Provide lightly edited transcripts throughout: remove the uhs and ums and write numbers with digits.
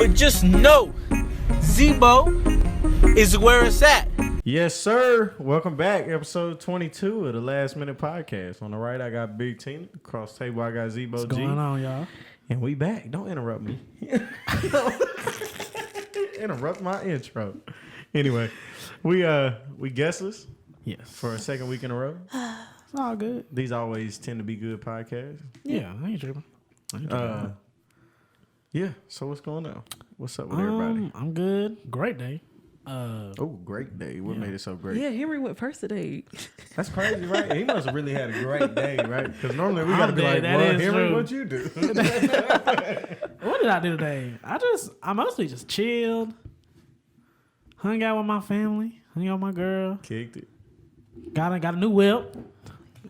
But just know, Zebo is where it's at. Yes, sir. Welcome back. Episode 22 of the Last Minute Podcast. On the right, I got Big Tina. Across the table, I got Zebo What's G. going on, y'all? And we back. Don't interrupt me. Interrupt my intro. Anyway, we guestless. Yes. For a second week in a row. It's all good. These always tend to be good podcasts. Yeah, I ain't tripping. Yeah. So what's going on? What's up with everybody? I'm good. Great day. Oh, great day. What made it so great? Yeah, Henry went first today. That's crazy, right? He must have really had a great day, right? Because normally we got to be like, that well, is Henry, true. what'd you do? What did I do today? I mostly just chilled, hung out with my family, hung out with my girl, Kicked it. got a new whip.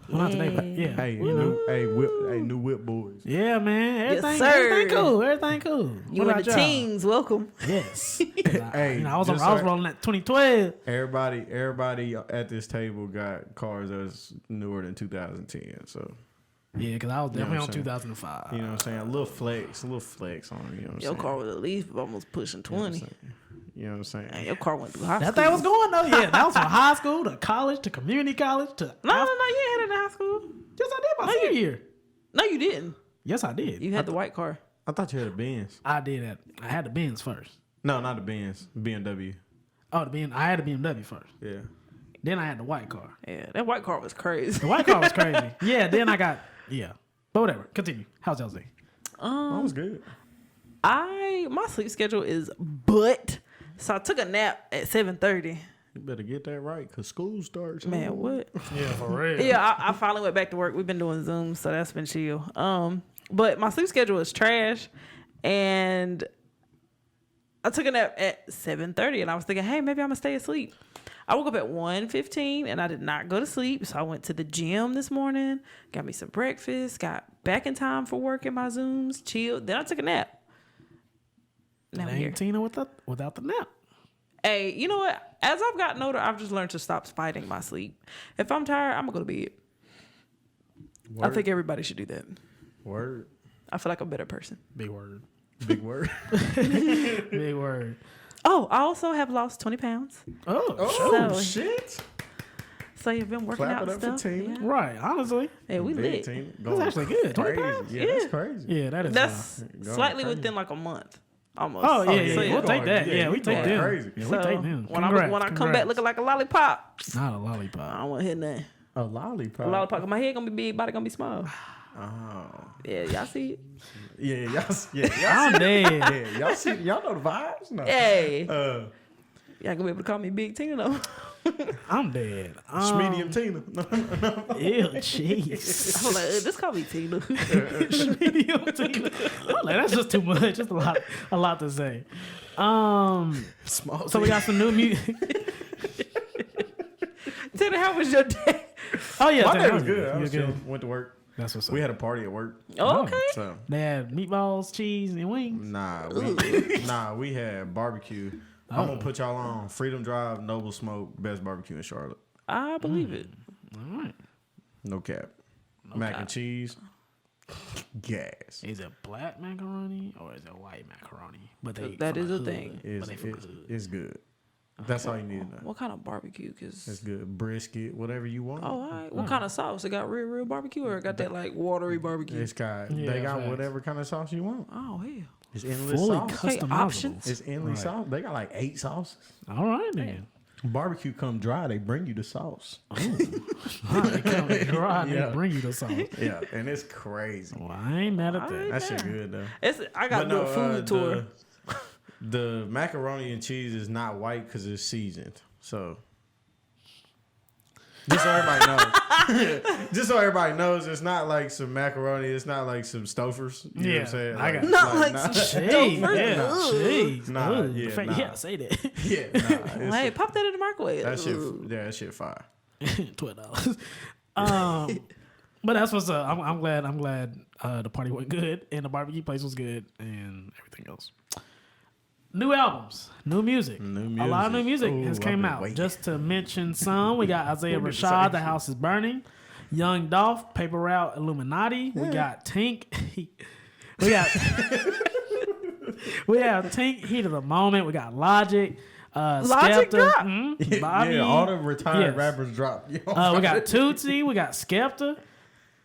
Well, not today, but yeah. Hey, you know. new whip boys. Yeah, man. Yes, Everything sir. cool. Everything cool. You What were about the y'all? teens. Welcome. Yes. Hey, I was just rolling at 2012. Everybody at this table got cars that's newer than 2010. So Yeah, because I was definitely what on I'm saying? 2005. you know what I'm saying? A little flex on it. You know what I'm Your saying? car was at least almost pushing You know what I'm 20. saying? You know what I'm saying? And your car went through high That school. thing was going though. Yeah, that was from high school to college to community college to. No, you ain't had it in high school. Yes, I did my senior year. No, you didn't. Yes, I did. You had the white car. I thought you had a Benz. I did that. I had the Benz first. No, not the Benz. BMW. Oh, I had the BMW first. Yeah. Then I had the white car. Yeah, that white car was crazy. The white car was crazy. Yeah. Then I got But whatever. Continue. How's y'all's day? That was good. My sleep schedule is butt. So I took a nap at 7:30. You better get that right because school starts. Man, what? Yeah, for real. Yeah, I finally went back to work. We've been doing Zoom, so that's been chill. But my sleep schedule is trash, and I took a nap at 7:30, and I was thinking, hey, maybe I'm gonna stay asleep. I woke up at 1:15, and I did not go to sleep, so I went to the gym this morning, got me some breakfast, got back in time for work in my Zooms, chilled. Then I took a nap. Now I'm here. Ain't Tina without the nap. Hey, you know what? As I've gotten older, I've just learned to stop fighting my sleep. If I'm tired, I'm gonna go to bed. I think everybody should do that. Word. I feel like a better person. Big word. Big word. Big word. Oh, I also have lost 20 pounds. Oh, So- shit. So you've been working Clap out it and up for stuff. Tina. Yeah. right. Honestly. Hey, we Big lit. team. That's actually good. 20 Crazy. pounds? Yeah, that's crazy. Yeah, that is. That's Going slightly crazy. within like a month. Almost. Oh, yeah, So, yeah. We'll take that. Yeah, we you take going them. crazy. Yeah, we So take them. when Congrats, I come back congrats. looking like a lollipop, Not a I lollipop. don't want to hit nothing. A lollipop. A lollipop. 'Cause my head gonna be big, body gonna be small. Oh. Yeah, y'all see it? Yeah, y'all I'm dead. yeah, y'all know the vibes? No. Hey, Uh, y'all gonna be able to call me Big Tina though. I'm dead. medium Tina. Ew, jeez. I'm like, just call me Tina. Medium Tina. I'm like, that's just too much. Just a lot to say. Small So we got some new music. Tina, how was your day? Oh yeah, My Tina, day how was you? good. I You was good? chilling. Went to work. That's what's up. We had a party at work. Oh, okay. So They had meatballs, cheese, and wings. we had barbecue. I'm gonna put y'all on Freedom Drive, Noble Smoke, best barbecue in Charlotte. I believe it. All right. No cap. Mac and cheese. Gas. Is it black macaroni or is it white macaroni? But That from is the a hood. thing. But they from the hood. It's good. That's all you need to know. What kind of barbecue? It's Cause good. Brisket, whatever you want. all right. What kind of sauce? It got real barbecue or it got that like watery barbecue? It's got Yeah, they got facts. whatever kind of sauce you want. Oh hell. It's endless Fully sauce. Okay, customizable. options. It's endless sauce. They got like 8 sauces. All right then. Barbecue come dry, they bring you the sauce. All right, they come dry and Yeah. they bring you the sauce. Yeah, and it's crazy. Well, I ain't mad at All that. right. That shit Damn. good though. I got to do a food tour. The macaroni and cheese is not white because it's seasoned. So just so everybody knows. Just so everybody knows, it's not like some macaroni. It's not like some Stouffer's. You know what I'm saying? I got it. Not like some Jeez, Stouffer's. yeah, Ugh. jeez. Nah, Ugh. yeah, nah. Yeah, say that. Yeah, nah, Hey, pop that in the microwave. that shit. Ooh. Yeah, that shit fire. $12. But that's what's up. I'm glad the party went good and the barbecue place was good and everything else. New albums, new music. A lot of new music Ooh, has I've came been out. waiting. Just to mention some, we got Isaiah Who did the Rashad, same The House is Burning. Young Dolph, Paper Route, Illuminati. We got Tink. We got We have Tink, Heat of the Moment. We got Logic. Logic Skepta, drop? Bobby. Yeah, all the retired Yes. rappers dropped. We got Tootsie. We got Skepta.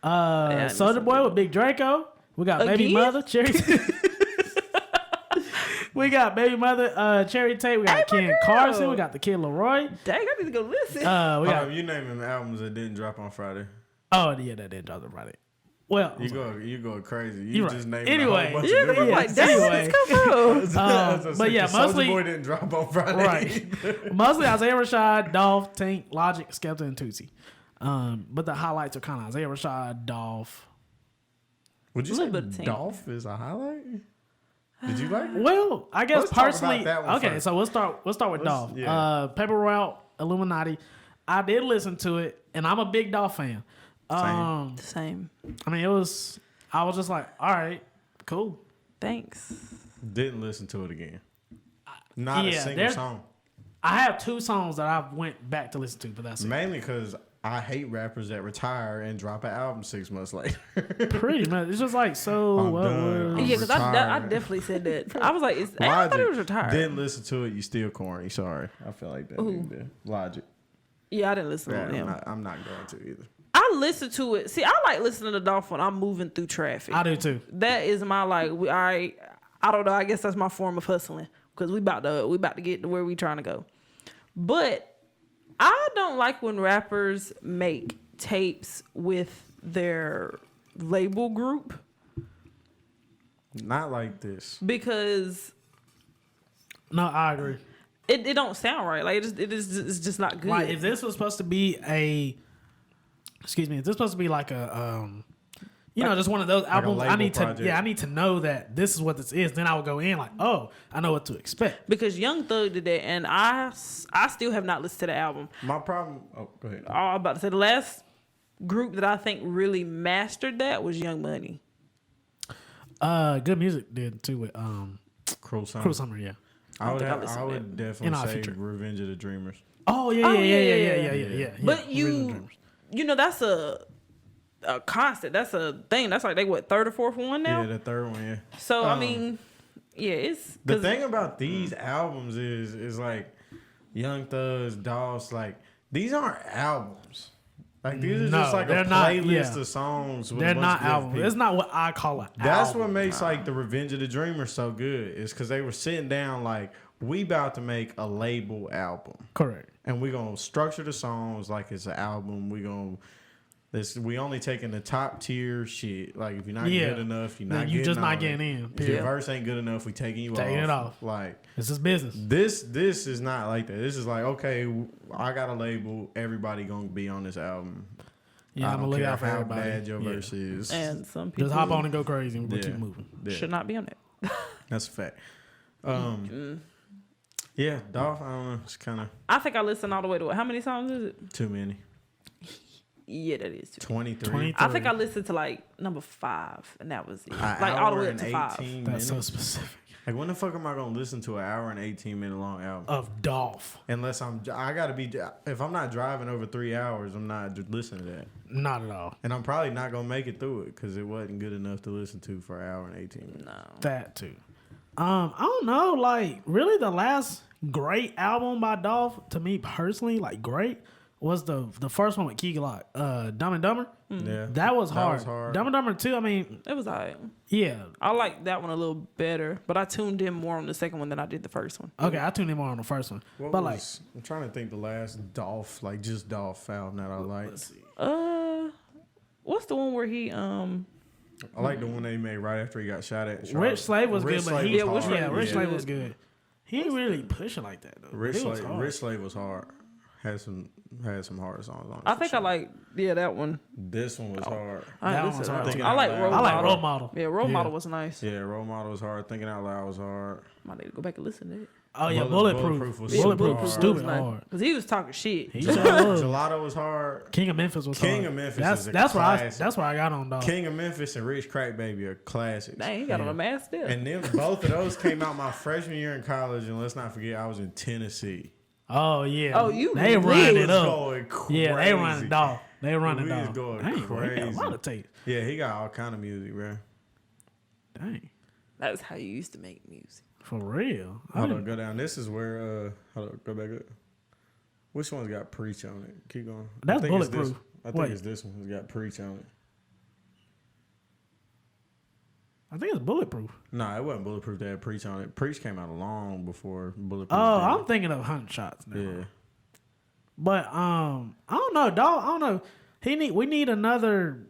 Soulja Boy with Big Draco. We got Baby Again? Mother. Cherry. We got Baby Mother. Cherry Tate. We got Hey, my Ken girl. Carson. We got the Kid Leroy. Dang, I need to go listen. We got. You naming albums that didn't drop on Friday. Oh yeah, that did drop on Friday. Well, You go crazy. You You're just right. named Anyway. a whole bunch yeah, of but I'm new like, ones. dang, Anyway. where this come from? but yeah, Soulja mostly Boy didn't drop on Friday. right. Mostly Isaiah Rashad, Dolph, Tank, Logic, Skepta, and Tootsie. But the highlights are kind of Isaiah Rashad, Dolph. Would you A say little bit of Tank. Dolph is a highlight? Did you like it? Well, I guess Let's talk about personally, that one okay. first. So we'll start with Dolph. yeah. Paper Route, Illuminati. I did listen to it, and I'm a big Dolph fan. Same. I mean, I was just like, all right, cool. Thanks. Didn't listen to it again. Not a Yeah, single there's- song. I have 2 songs that I went back to listen to, but that's it. Mainly because I hate rappers that retire and drop an album 6 months later. Pretty much. It's just like, so I'm what done. was... I'm Yeah, because I retired. definitely said that. I was like, I thought he was retired. Didn't listen to it. You still corny. Sorry. I feel like that. nigga did. Logic. Yeah, I didn't listen Yeah, to him. I'm not going to either. I listen to it. See, I like listening to Dolph when I'm moving through traffic. I do too. That is my I don't know. I guess that's my form of hustling because we about to get to where we trying to go. But I don't like when rappers make tapes with their label group Not like this. because No, I agree. it don't sound right. Like it's just not good. Like, if this was supposed to be if this supposed to be like a, just one of those albums, I label need project. I need to know that this is what this is. Then I will go in like, oh, I know what to expect. Because Young Thug did that, and I still have not listened to the album. My problem. Oh, go ahead. I'm about to say the last group that I think really mastered that was Young Money. Good music did too with Cruel Summer. Cruel Summer, yeah. I think I would listened to would In definitely our say future. Revenge of the Dreamers. Oh yeah. But Rhythm Dreamers. that's a constant. That's a thing. That's like they third or fourth one now. Yeah, the third one. Yeah. So I mean, yeah, it's The 'cause- thing about these albums is like Young Thug's, Dolph's, like these aren't albums. Like these are just No, like a they're not, playlist yeah. of songs. With They're a bunch not of different albums. people. It's not what I call an That's album. what makes like the Revenge of the Dreamers so good. Is because they were sitting down like we about to make a label album, Correct. and we gonna structure the songs like it's an album. We only taking the top tier shit. Like if you're not Yeah. good enough, you're Then not. you getting just not on getting it. in, If period. your verse ain't good enough, we taking you Taking off. it off. Like This is business. this is not like that. This is like okay, I got a label. Everybody gonna be on this album. Yeah, I I'm don't gonna look care out for how everybody. bad your Yeah. verse is. and some people Just hop on and go crazy and we'll Yeah. keep moving. Yeah. should not be on it. That's a fact. Yeah, Dolph. I don't know. It's kind of I think I listened all the way to it. How many songs is it? too many. Yeah, that is too. 23. 23. I think I listened to like number 5, and that was it. An Like all the hour way up and to 5. 18 That's so minutes. specific. Like when the fuck am I gonna listen to an hour and 18-minute long album? Of Dolph. Unless I gotta be. If I'm not driving over 3 hours, I'm not listening to that. Not at all. And I'm probably not gonna make it through it because it wasn't good enough to listen to for an hour and 18 minutes. No. That too. I don't know. Like, really, the last great album by Dolph, to me personally, like great, was the first one with Key Glock, Dumb and Dumber. Yeah, That was hard. hard. Dumb and Dumber 2, I mean, It was alright. yeah. I like that one a little better, but I tuned in more on the second one than I did the first one. Okay, I tuned in more on the first one. But like, I'm trying to think the last Dolph, like just Dolph album that I liked. What's the one where he I like the one they made right after he got shot at. Rich Slave was Rich good, but Slave he, was hard. Rich Yeah. Slave was good. He ain't really pushing like that though. Rich It was Slave, hard. Rich Slave was hard. Had some hard songs on it. I for think I sure. like that one. This one was hard. That one was hard. Thinking I Out like Loud. Role I like Model. Role Model. Yeah, Role Yeah. Model was nice. Yeah, Role Model was hard. Thinking Out Loud was hard. Might need to go back and listen to it. Oh yeah, Bulletproof Bulletproof. was Bulletproof super was hard. stupid hard. Because he was talking shit. He sure was. Gelato was hard. King of Memphis was hard. King of Memphis That's is a that's where classic. that's where I got on dog. King of Memphis and Rich Crack Baby are classics. Dang, he got on a mask there. And then both of those came out my freshman year in college. And let's not forget, I was in Tennessee. Oh yeah. Oh, you they lit. running He it was up. going crazy. Yeah, they running dog. They running We dog. was going Dang, bro, he got a crazy. lot of tape. Yeah, he got all kind of music, bro. Dang. That's how you used to make music. For real. Hold on, go down. This is where. Hold on, go back up. Which one's got preach on it? Keep going. That's I think it's Bulletproof. I think it's this one. It's got preach on it. I think it's Bulletproof. No, it wasn't Bulletproof that had preach on it. Preach came out long before Bulletproof. Oh, did. I'm thinking of 100 Shots now. Yeah. But I don't know, dog. I don't know. We need another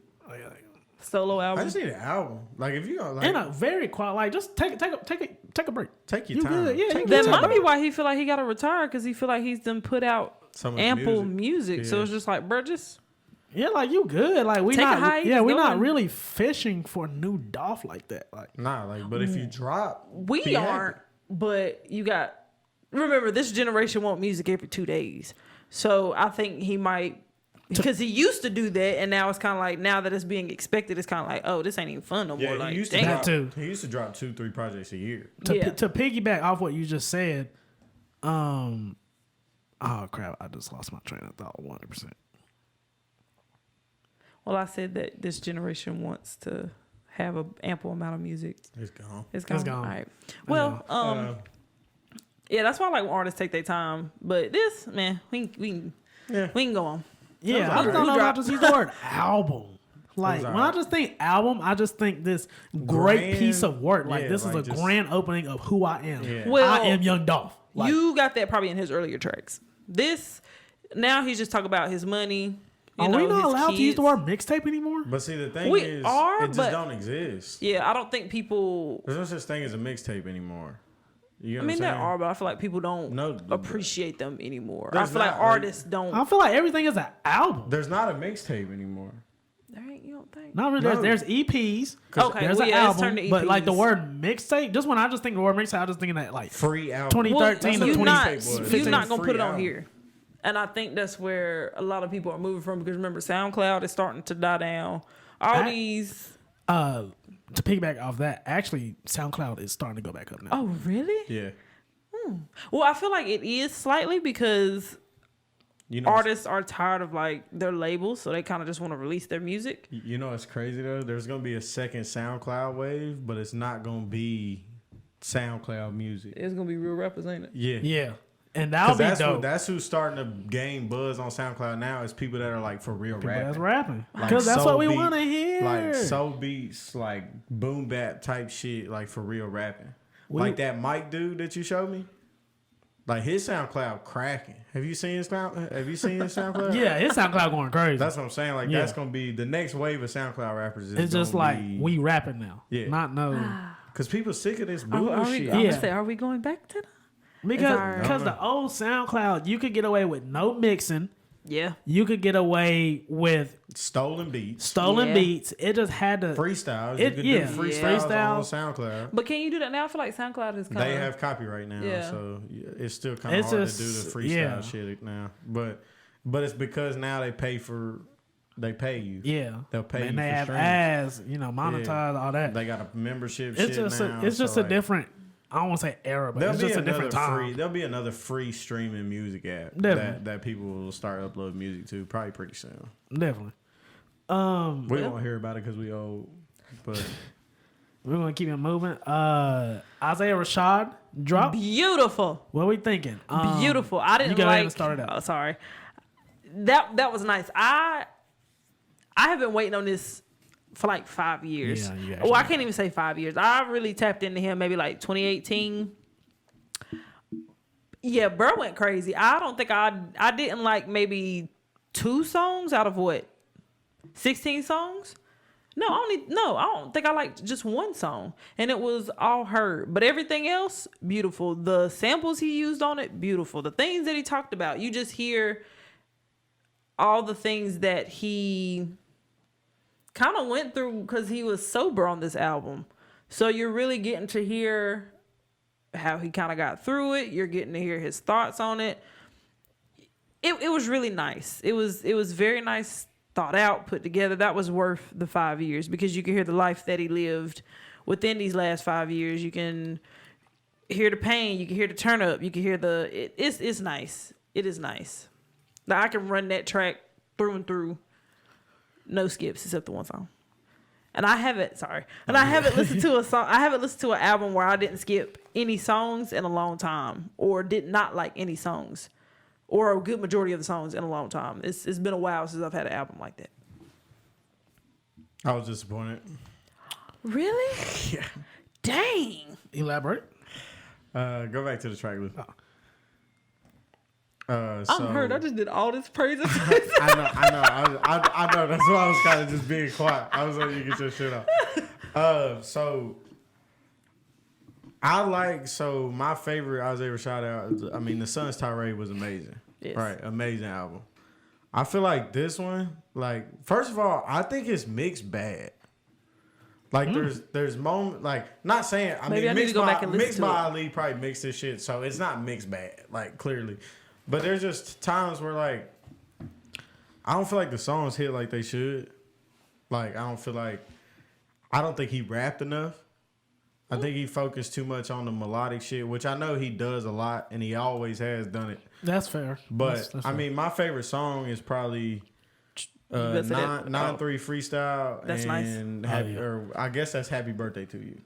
Solo I album. just need an album. Like if you go, like in a very quiet. Like just take a break. take your You time. good? Yeah, Take you your That good. time. might be why he feel like he got to retire, because he feel like he's done put out So much ample music. So Yeah. it's just like, bro, just Yeah, like you good. Like we Take a not. hiatus, Yeah, we're go not on. really fishing for new Dolph like that. Like Nah, like but if you drop, we be happy. aren't. But you got, remember, this generation want music every 2 days. So I think he might, because he used to do that, and now it's kind of like, now that it's being expected, it's kind of like, oh, this ain't even fun no more. Yeah, Like, he used to dang. That drop. too. He used to drop 2-3 projects a year. Yeah. to piggyback off what you just said. Oh crap! I just lost my train of thought. 100%. Well, I said that this generation wants to have an ample amount of music. It's gone. It's gone. gone. All right. Well, yeah, that's why I like when artists take their time. But this, man, we can go on. Yeah, Sounds I like don't know. I drop. just use the word album. Like Sounds when I alright. just think album, I just think this great Grand- piece of work. Like yeah, this like is a just- grand opening of who I am. Yeah. Well, I am Young Dolph. Like, you got that probably in his earlier tracks. This, now he's just talking about his money. You are know, we not his allowed to use the kids. word mixtape anymore? But see, the thing We is, are, it just but- don't exist. Yeah, I don't think people. There's no such thing as a mixtape anymore. You know I mean, what there I'm saying? are, but I feel like people don't No, appreciate them anymore. I There's feel like not, like- artists don't. I feel like everything is an album. There's not a mixtape anymore. There ain't, you don't think? Not really. No. There's EPs. Okay, There's well, an yeah, it's album. turned to But like the EPs. word mixtape, just when I just think the word mixtape, I just thinking that like Free album. 2013 to you're 20. not, was. you're not gonna Free put it on album. here, and I think that's where a lot of people are moving from, because remember, SoundCloud is starting to die down. All I- these. To piggyback off that, actually, SoundCloud is starting to go back up now. Oh, really? Yeah. Well, I feel like it is slightly, because You know, artists are tired of like their labels, so they kind of just want to release their music. You know what's crazy though? There's gonna be a second SoundCloud wave, but it's not gonna be SoundCloud music. It's gonna be real rappers, ain't it? Yeah. Yeah, and that'll be dope. That's who's starting to gain buzz on SoundCloud now is people that are like for real People that's rapping. rapping because that's soul what we beat- want to hear. Like soul beats, like boom bap type shit, like for real rapping. Like that Mike dude that you showed me. Like his SoundCloud cracking. Have you seen his SoundCloud? Yeah, his SoundCloud going crazy. That's what I'm saying. Like Yeah. that's gonna be the next wave of SoundCloud rappers. Is It's just gonna like be, we rapping now. Yeah. Not no because people sick of this Are we, bullshit. I'm Yeah. gonna say, are we going back to that? because our- the old SoundCloud you could get away with no mixing. Yeah. You could get away with Stolen beats, stolen Yeah. beats. It just had to. freestyles. It- you could yeah. do freestyles Yeah. on SoundCloud. But can you do that now? I feel like SoundCloud is kind of. They have copyright now, Yeah. so it's still kind of It's hard just- to do the freestyle yeah. shit now. But it's because now they pay you. Yeah, They'll pay and you they for have streams. ads, monetize all that. They got a membership. It's shit just now, it's just so, a like, different. I don't want to say era, but it's just a different time. There'll be another free streaming music app Definitely. that people will start uploading music to probably pretty soon. Definitely. We won't hear about it because we old, but We're gonna keep it moving. Isaiah Rashad drop. beautiful. What are we thinking? Beautiful. I didn't you go ahead like. and start it out. Oh, sorry. That was nice. I have been waiting on this for like 5 years. Yeah, you actually Well, I have. can't even say 5 years. I really tapped into him maybe like 2018. Yeah, bro went crazy. I don't think I didn't like maybe 2 songs out of what? 16 songs? No, I don't think I liked just 1 song. And it was All Her. But everything else, beautiful. The samples he used on it, beautiful. The things that he talked about, you just hear all the things that he kind of went through because he was sober on this album. So you're really getting to hear how he kind of got through it. You're getting to hear his thoughts on it. It was really nice. It was very nice, thought out, put together. That was worth the 5 years because you can hear the life that he lived within these last 5 years. You can hear the pain. You can hear the turn up. You can hear it's nice. It is nice. Now I can run that track through and through. No skips except the 1 song. and I haven't listened to a song. I haven't listened to an album where I didn't skip any songs in a long time, or did not like any songs, or a good majority of the songs in a long time. It's been a while since I've had an album like that. I was disappointed. Really? Yeah. Dang. Elaborate. Go back to the track list. I'm hurt. I just did all this praise. I know. That's why I was kind of just being quiet. I was letting you get your shit out. So my favorite Isaiah Rashad album, I mean, The Sun's Tirade was amazing. Yes. Right, amazing album. I feel like this one, like, first of all, I think it's mixed bad. Like there's moment, like, not saying, Maybe I need to go back and listen Mixed to by it. Ali probably mixed this shit, so it's not mixed bad, like, clearly. But there's just times where, like, I don't feel like the songs hit like they should. Like, I don't think he rapped enough. I think he focused too much on the melodic shit, which I know he does a lot, and he always has done it. That's fair. But, That's I fair. mean, my favorite song is probably 9-3 Freestyle. That's nice. And yeah. or I guess that's Happy Birthday to You.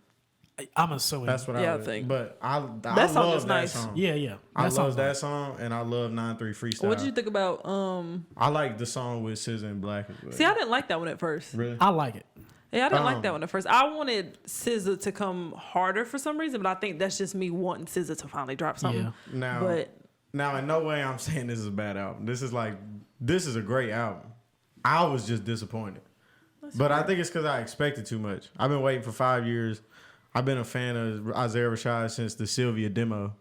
I'm assuming. That's what Yeah, I I think. But I That song love is that nice. song. Yeah. I sounds love that nice. song, and I love 9-3 Freestyle. What did you think about? I like the song with SZA and Black as well. See, I didn't like that one at first. Really? I like it. Yeah, I didn't like that one at first. I wanted SZA to come harder for some reason, but I think that's just me wanting SZA to finally drop something. Yeah. Now, in no way I'm saying this is a bad album. This is a great album. I was just disappointed. But I think it's because I expected too much. I've been waiting for 5 years. I've been a fan of Isaiah Rashad since the Sylvia demo.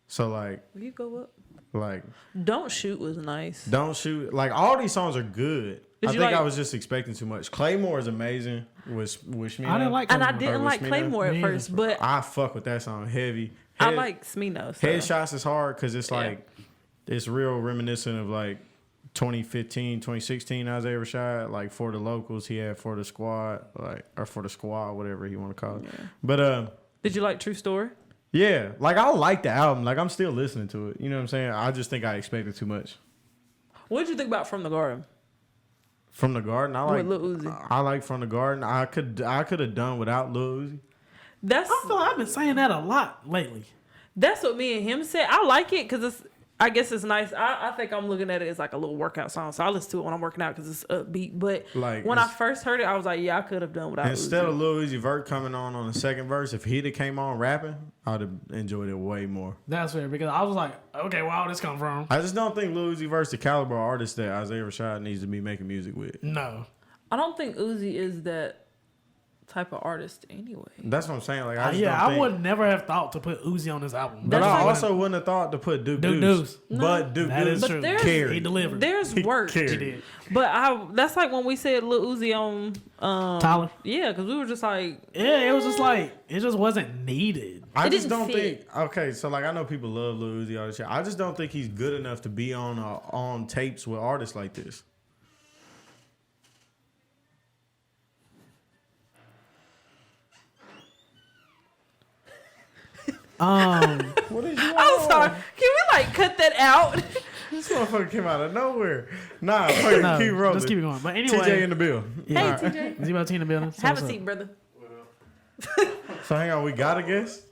So, like... Will you go up? Like... Don't Shoot was nice. Don't Shoot... Like, all these songs are good. Did I you think like- I was just expecting too much. Claymore is amazing. Wish Me I didn't like And I Claymore. didn't like Smino? Claymore at Me first, either. but I fuck with that song heavy. I like Smino. So. Headshots is hard because it's like... It's real reminiscent of, like, 2015, 2016 Isaiah Rashad, like For the Locals, he had For the Squad, like, or For the Squad, whatever you want to call it. Yeah. But Did you like True Story? yeah, like I like the album, like I'm still listening to it. You know what I'm saying? I just think I expected too much. What did you think about From the Garden? From the Garden, I like With Lil Uzi. I like From the Garden. I could have done without Lil Uzi. That's I feel like I've been saying that a lot lately. that's what me and him said. I like it because it's. I guess it's nice. I think I'm looking at it as like a little workout song, so I listen to it when I'm working out because it's upbeat. But Like, when I first heard it, I was like, yeah, I could have done without. Instead Uzi. of Lil Uzi Vert coming on the second verse, if he'd have came on rapping, I'd have enjoyed it way more. That's fair because I was like, okay, where all this come from? I just don't think Lil Uzi Vert's the caliber of artist that Isaiah Rashad needs to be making music with. No. I don't think Uzi is that type of artist anyway. That's what I'm saying. Like, I just Yeah, don't I think, would never have thought to put Uzi on this album. But That's I like- also wouldn't have thought to put Duke Duke Deuce. Deuce. But Duke That is Deuce true. there's- carried. He delivered. There's work, carried. He did. but that's like when we said Lil Uzi on Tyler. Yeah, because we were just like, Yeah, it was just like it just wasn't needed. I It just didn't don't fit. think. Okay, so like I know people love Lil Uzi all this shit. I just don't think he's good enough to be on tapes with artists like this. What is you? I'm sorry. Can we like cut that out? This motherfucker came out of nowhere. Nah, fucking No, keep rolling. just keep it going. But TJ anyway, in the bill. yeah. All right. TJ, Zebo T in the building. So have what's a up? seat, brother. So hang on, we got a guest.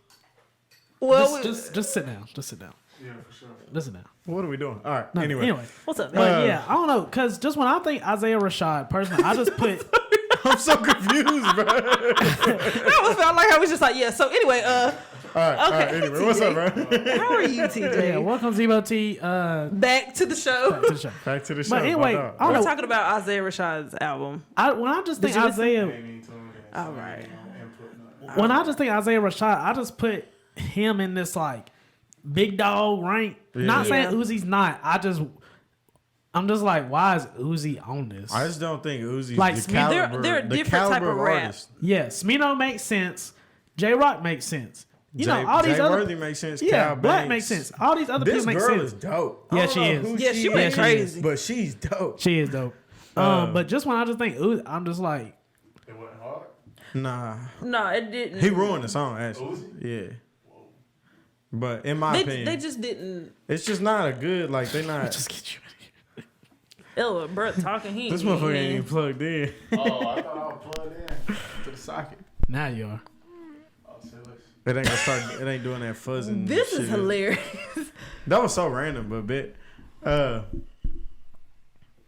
Well, Just sit down. Just sit down. Yeah, for sure. Just sit down. What are we doing? All right. No, anyway, what's up, But man? yeah, I don't know, cause just when I think Isaiah Rashad, personally, I just put I'm so confused, bro. I was felt like I was just like, yeah. So anyway, All right. Okay, Anyway, what's up, TJ. bro? how are you, TJ? yeah, welcome Zebo T Back to the show. to the show. Back to the show. But anyway, my dog. I don't We're know. talking about Isaiah Rashad's album. When I just think Did you listen? Isaiah, All right. when I just think Isaiah Rashad, I just put him in this like big dog rank. Not saying Yeah. Uzi's not. I'm just like, why is Uzi on this? I just don't think Uzi's Like, the they're- caliber. they're a the different type caliber of rap. artist. Yeah, Smino makes sense. J Rock makes sense. You Jay, know, all these Jay other Worthy makes sense. yeah, Cal Black Banks. makes sense. All these other This people make girl sense. is dope. Yeah, I don't she know is. who Yeah, she went is, crazy. but she's dope. She is dope. But just when I just think Uzi, I'm just like, It wasn't hard. Nah, No, it didn't. he ruined the song actually. Yeah, but in my opinion, They just didn't. it's just not a good. Like they not. just get you. Ew, bro, talking. He This motherfucker ain't even plugged in. Oh, I thought I was plugged in to the socket. Now you are. Oh, serious. It ain't gonna start. It ain't doing that fuzzing. This shit. is hilarious. That was so random, but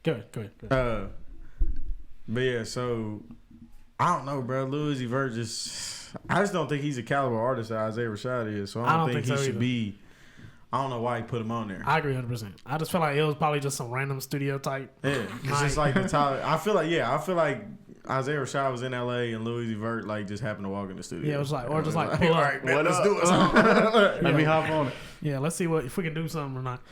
Go ahead. But yeah, so I don't know, bro. Lil Uzi Vert I just don't think he's a caliber artist that Isaiah Rashad is. So I don't think he so should either. be. I don't know why he put him on there. I agree 100%. I just feel like it was probably just some random studio type. Yeah, it's just like the Tyler. I feel like Isaiah Rashad was in LA and Lil Uzi Vert like just happened to walk in the studio. Yeah, it was like, or just like, all pull up. right, man, What let's up? do it. Let me hop on it. Yeah, let's see if we can do something or not.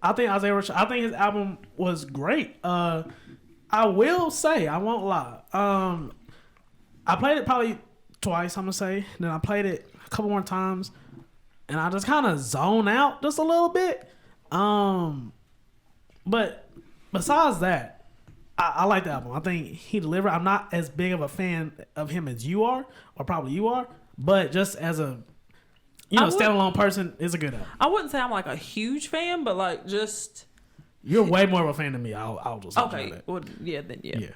I think Isaiah Rashad, I think his album was great. I will say, I won't lie. I played it probably twice, I'm gonna say. Then I played it a couple more times, and I just kind of zone out just a little bit. But besides that, I like the album. I think he delivered. I'm not as big of a fan of him as you are, or probably you are, but just as a standalone person, it's a good album. I wouldn't say I'm like a huge fan, but like just You're way more of a fan than me. I'll just let you know okay. that. Well, then yeah. Yeah.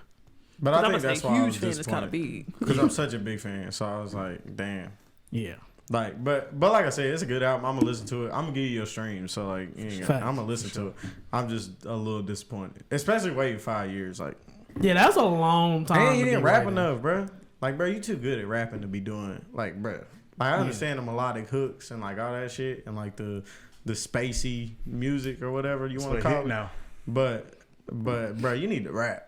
But I think that's a why I was huge fan is kind of disappointed big. because I'm such a big fan. So I was like, damn. Yeah. Like, but like I said, it's a good album. I'm gonna listen to it. I'm gonna give you a stream. So like, Facts. I'm gonna listen to it. I'm just a little disappointed, especially waiting 5 years. Like, Yeah, that's a long time. and he to didn't be rap writing. enough, bro. Like, bro, you too good at rapping to be doing like, bro. Like, I understand the melodic hooks and like all that shit and like the spacey music or whatever you want to That's what call hit it. now. But bro, you need to rap.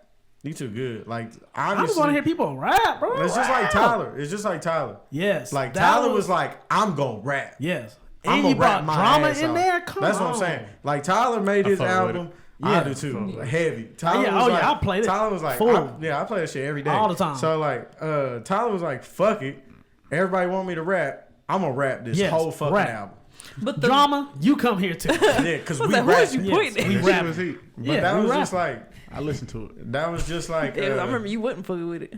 You too good. Like, I just obviously, want to hear people rap, bro. it's just like Tyler. It's just like Tyler. Yes. Like that Tyler was like, I'm gonna rap. Yes. I'm And gonna you rap brought my drama ass in off. there. Come That's on. what I'm saying. Like Tyler made his fuck with album. Yeah. I do too. Heavy. Tyler Yeah, was oh, like, yeah, I played it Tyler was like, full. I play that shit every day, All the time. So like, Tyler was like, fuck it. Everybody want me to rap. I'm gonna rap this Yes, whole fucking rap. album. But the Drama, you come here too. Yeah, because we like, who is rap. you pointing we at? That rap. shit was heat. But Yeah, that we was rap. just like I listened to it. that was just like. I remember you wouldn't fuck with it.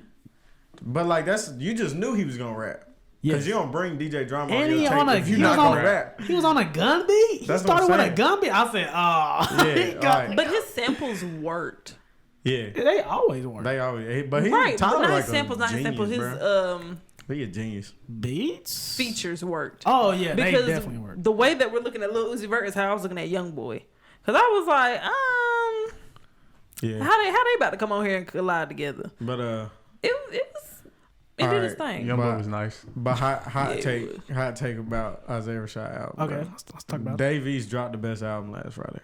But like you just knew he was gonna rap. Because Yes. you don't bring DJ Drama And on he your on tape a if he you're was not on gonna rap. he was on a gun beat. He That's what I'm started with a saying. gun beat. I said, oh, Yeah, he got like- But his samples worked. Yeah. they always work. They always, but he Right, Tyler but not like his samples, a not his genius, samples. His bro. He a genius. Beats features worked. Oh yeah, they Because definitely work. the way that we're looking at Lil Uzi Vert is how I was looking at Young Boy. Cause I was like, Yeah. how they about to come on here and collide together? But It did All its right. thing. Young But- boy was nice. but hot Yeah, it take about Isaiah Rashad album. Okay, bro. let's talk about it. Dave East dropped the best album last Friday.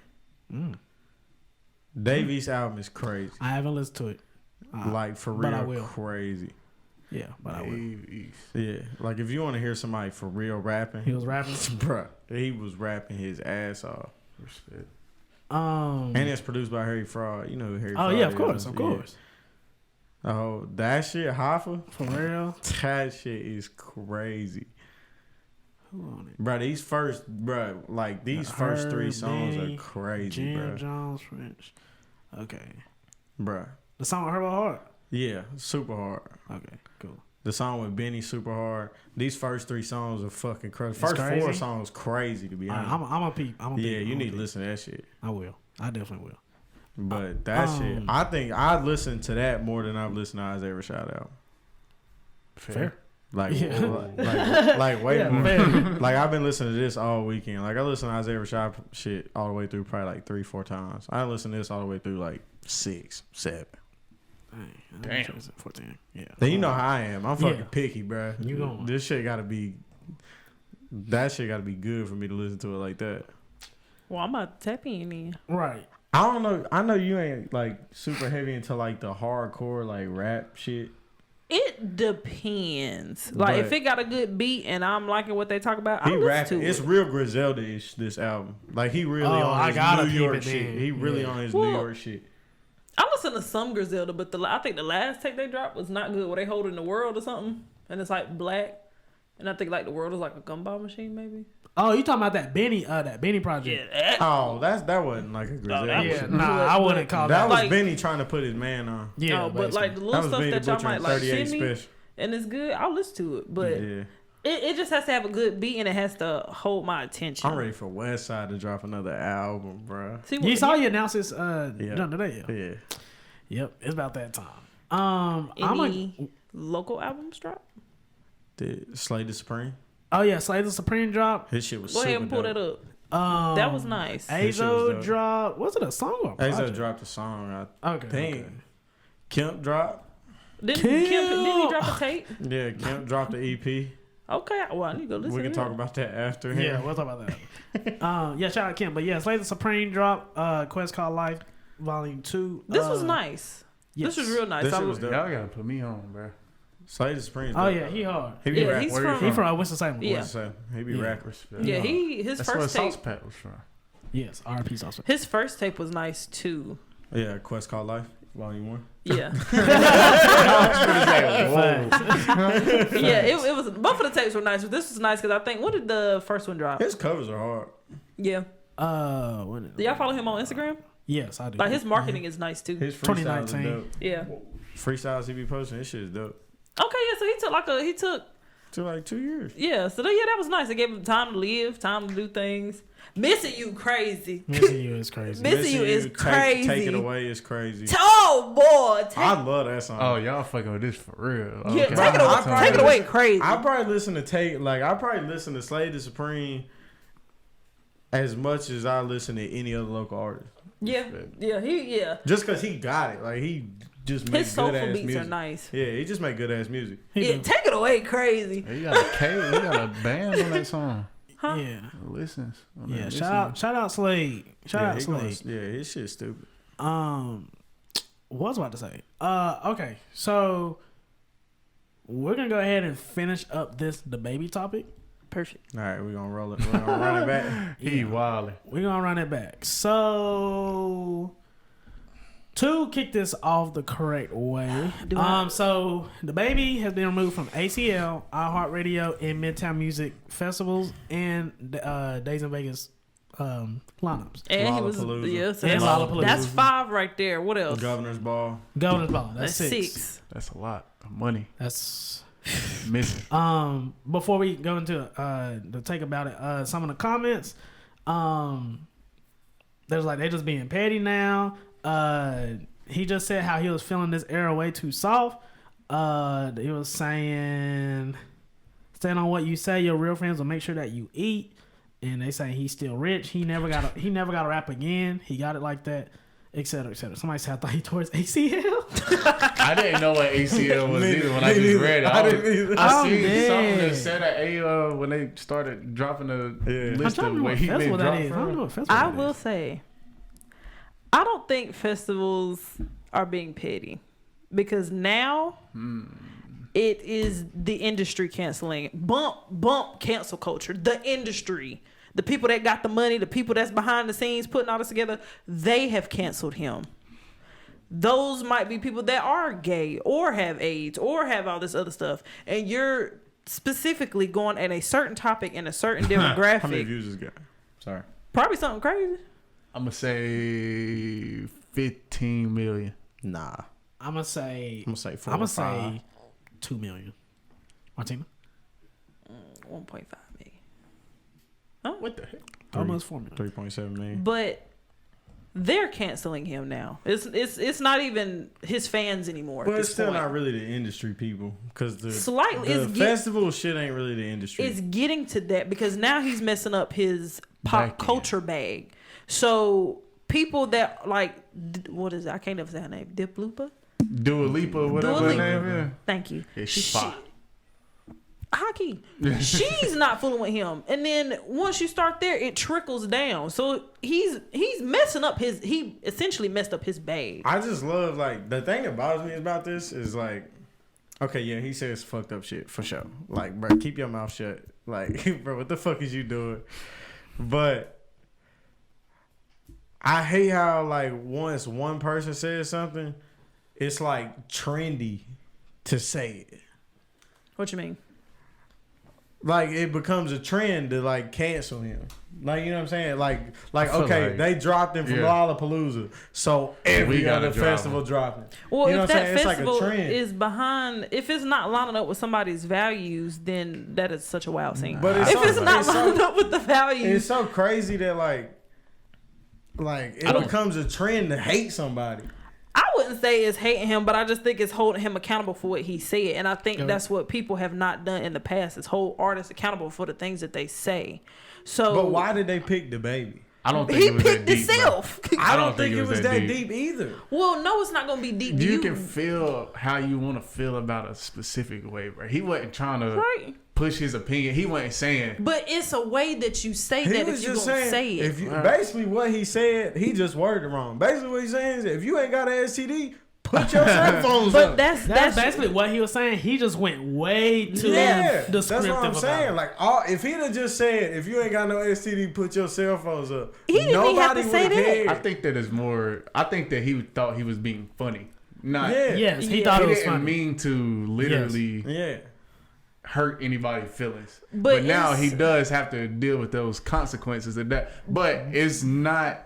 Dave East album is crazy. I haven't listened to it. Like for but I real will. crazy. Yeah, but I will. Dave East. Yeah. Like if you want to hear somebody for real rapping, He was rapping. bruh, he was rapping his ass off. Respect. And it's produced by Harry Fraud. You know who Harry Oh Fraud yeah, is. of course, of Yeah. course. Oh, that shit, Hoffa? For real. That shit is crazy. Who on it? Bro, these first first three songs Benny, are crazy, Jim bro. Jones French. Okay. Bruh. The song with Herbo Hard. Yeah, super hard. Okay, cool. The song with Benny, super hard. These first three songs are fucking crazy. First crazy? 4 songs crazy, to be All right, honest. I'm a peep. Yeah, you need to listen to that shit. I will. I definitely will. But that shit, I think I'd listen to that more than I've listened to Isaiah Rashad album. Fair. Like, Yeah. like way Yeah, more. fair. Like I've been listening to this all weekend. Like I listened to Isaiah Rashad shit all the way through probably like 3-4 times. I listened to this all the way through like 6, 7. Damn. 14. Yeah. Then you know how I am. I'm fucking Yeah. picky, bro. You going. This shit gotta be. That shit gotta be good for me to listen to it like that. Well, I'm about to tap in then. Right. I don't know. I know you ain't like super heavy into like the hardcore like rap shit. It depends. Like if But- it got a good beat and I'm liking what they talk about, He I'll listen rapping. to It's it. real Griselda-ish, this album. Like he really Oh, on I his gotta New keep York it shit. then. He really Yeah. on his Well, New York shit. I listen to some Griselda, but I think the last take they dropped was not good. Where they holding the world or something, and it's like black, and I think like the world is like a gumball machine, maybe. Oh, you talking about that Benny project? that. Oh, that wasn't like a Griselda. that Yeah, was- nah, I wouldn't call that that. was like- Benny trying to put his man on. Yeah, No, but like the That little was stuff Benny the that y'all Butcher might in like 38 shit me, special. and it's good, I'll listen to it. But Yeah. It just has to have a good beat and it has to hold my attention. I'm ready for Westside to drop another album, bro. See, You saw he announced this done today. Yeah. Yep, it's about that time. Any local albums drop? Did Slay the Supreme? Oh yeah, Slay the Supreme drop. His shit was Go super ahead and pull dope. that up. That was nice. His shit was Azo dope. dropped. Was it a song or a Azo project? dropped a song, I Okay. think. Okay. Kemp dropped. Didn't Kill. he drop a tape? Yeah, Kemp dropped the EP. Okay, well I need to go listen. We can to talk that. about that after. Yeah, here. we'll talk about that. Yeah, shout out Kim. But yeah, Slay the Supreme drop. Quest Called Life, Volume 2. This was nice. Yes. This was real nice. This I shit was, was dope. Y'all gotta put me on, bro. Slay the Supreme. Oh yeah, he hard. He be Yeah, rap. he's Where you from- He from Winston-Salem. Yeah. What's that? He be Yeah. rappers. yeah, his That's where first tape. Sauce Pat was from. Yes, R.P. Sauce. His first tape was nice too. Yeah, Quest Called Life, Volume 1. Yeah, Whoa. yeah. It was both of the tapes were nice, but this was nice because I think when did the first one drop? His covers are hard. Yeah. When is Do y'all follow him on Instagram? Yes, I do. Like his marketing is nice too. His freestyles are 2019. dope. Yeah. Freestyles he be posting, his shit is dope. Okay, yeah. So he took Took like 2 years. yeah. So that was nice. It gave him time to live, time to do things. Missing you crazy. Missing You is crazy. Missing You is crazy. Take It Away is crazy. Oh boy, I love that song. Oh, y'all fucking with this for real. yeah, Okay. take it away. probably Take it away, listen- crazy. I probably listen to Slay the Supreme as much as I listen to any other local artist. Yeah. Just cause he got it. Like he just makes His good soulful ass beats music. are nice. Yeah, he just make good ass music. Yeah, take it away, crazy. He got a band on that song. Huh? Yeah. Listens. On Yeah. that Shout out Slade. Shout Yeah, out he going, Slade. yeah, his shit's stupid. What was I about to say? Okay, so we're gonna go ahead and finish up this Dababy topic. Perfect. All right, we're gonna roll it. We're gonna run it back. He wildin'. We're gonna run it back. So to kick this off the correct way. So Dababy has been removed from ACL, iHeartRadio, and Midtown Music festivals and Days in Vegas lineups. And he was Lollapalooza. so And Lollapalooza. that's 5 right there. What else? Governor's Ball. Governor's Ball. That's That's 6. That's a lot of money That's missing. before we go into the take about it, some of the comments, there's like they just being petty now. He just said how he was feeling this era way too soft. He was saying, stand on what you say. Your real friends will make sure that you eat. And they say he's still rich. He never got to rap again. He got it like that, et cetera, et cetera. Somebody said I thought he tore his ACL. I didn't know what ACL was either when I just read it. I didn't either. I Oh, seen man. something that said that when they started dropping the Yeah. list I'm trying of to know where what he been festival that dropped is. I don't know from. what festival I that will is. say, I don't think festivals are being petty because now it is the industry canceling. Bump cancel culture. The industry. The people that got the money, the people that's behind the scenes putting all this together, they have canceled him. Those might be people that are gay or have AIDS or have all this other stuff. And you're specifically going at a certain topic in a certain How many demographic. views this guy? Sorry. Probably something crazy. I'm gonna say 15 million. Nah. I'm gonna say 4 I'm or gonna 5. say 2 million. Martina, 1.5 million. What the heck? almost 4 million. 3.7 million. But they're canceling him now. It's not even his fans anymore. But at it's this still point. not really the industry people because Slightly, the it's get- festival shit ain't really the industry. It's getting to that because now he's messing up his pop Back end. culture bag. So people that like, what is it? I can't ever say her name. Diplupa. Dua Lipa, whatever her Lipa. name is. Thank you. Yeah, she's fine. Hockey. She's not fooling with him. And then once you start there, it trickles down. So he's messing up he essentially messed up his bag. I just love like the thing that bothers me about this is like, okay, yeah, he says fucked up shit for sure. Like, bro, keep your mouth shut. Like, bro, what the fuck is you doing? But I hate how like once one person says something, it's like trendy to say it. What you mean? Like it becomes a trend to like cancel him. Like, you know what I'm saying? Like feel okay, like- they dropped him from Yeah. Lollapalooza, so every gotta other drop festival dropping. Well, You know if what I'm that saying? It's like a festival trend. is behind, if it's not lining up with somebody's values, then that is such a wild scene. But if it's not lined up with the values, It's so crazy that like it becomes a trend to hate somebody. I wouldn't say it's hating him, but I just think it's holding him accountable for what he said. And I think that's what people have not done in the past, is hold artists accountable for the things that they say. So, But why did they pick Dababy? I don't think he it was picked that deep, bro. himself. I don't think it was that deep either. Well, no, it's not going to be deep. You can feel how you want to feel about a specific way, bro. He wasn't trying to push his opinion. He wasn't saying. But it's a way that you say He that was if you're just going to saying, say it. if you, basically what he said, he just worded it wrong. Basically what he's saying is, if you ain't got an STD, put your cell phones But up. That's basically what he was saying. He just went way too That's descriptive what I'm about saying. it. Like, if he'd have just said, if you ain't got no STD, put your cell phones up. He didn't even have to Nobody say would've that. cared. I think that is more. I think that he thought he was being funny. Not. Yes, he Yeah. thought He it was didn't funny. mean to literally Yeah. hurt anybody's feelings. But But now it's- he does have to deal with those consequences of that. But it's not.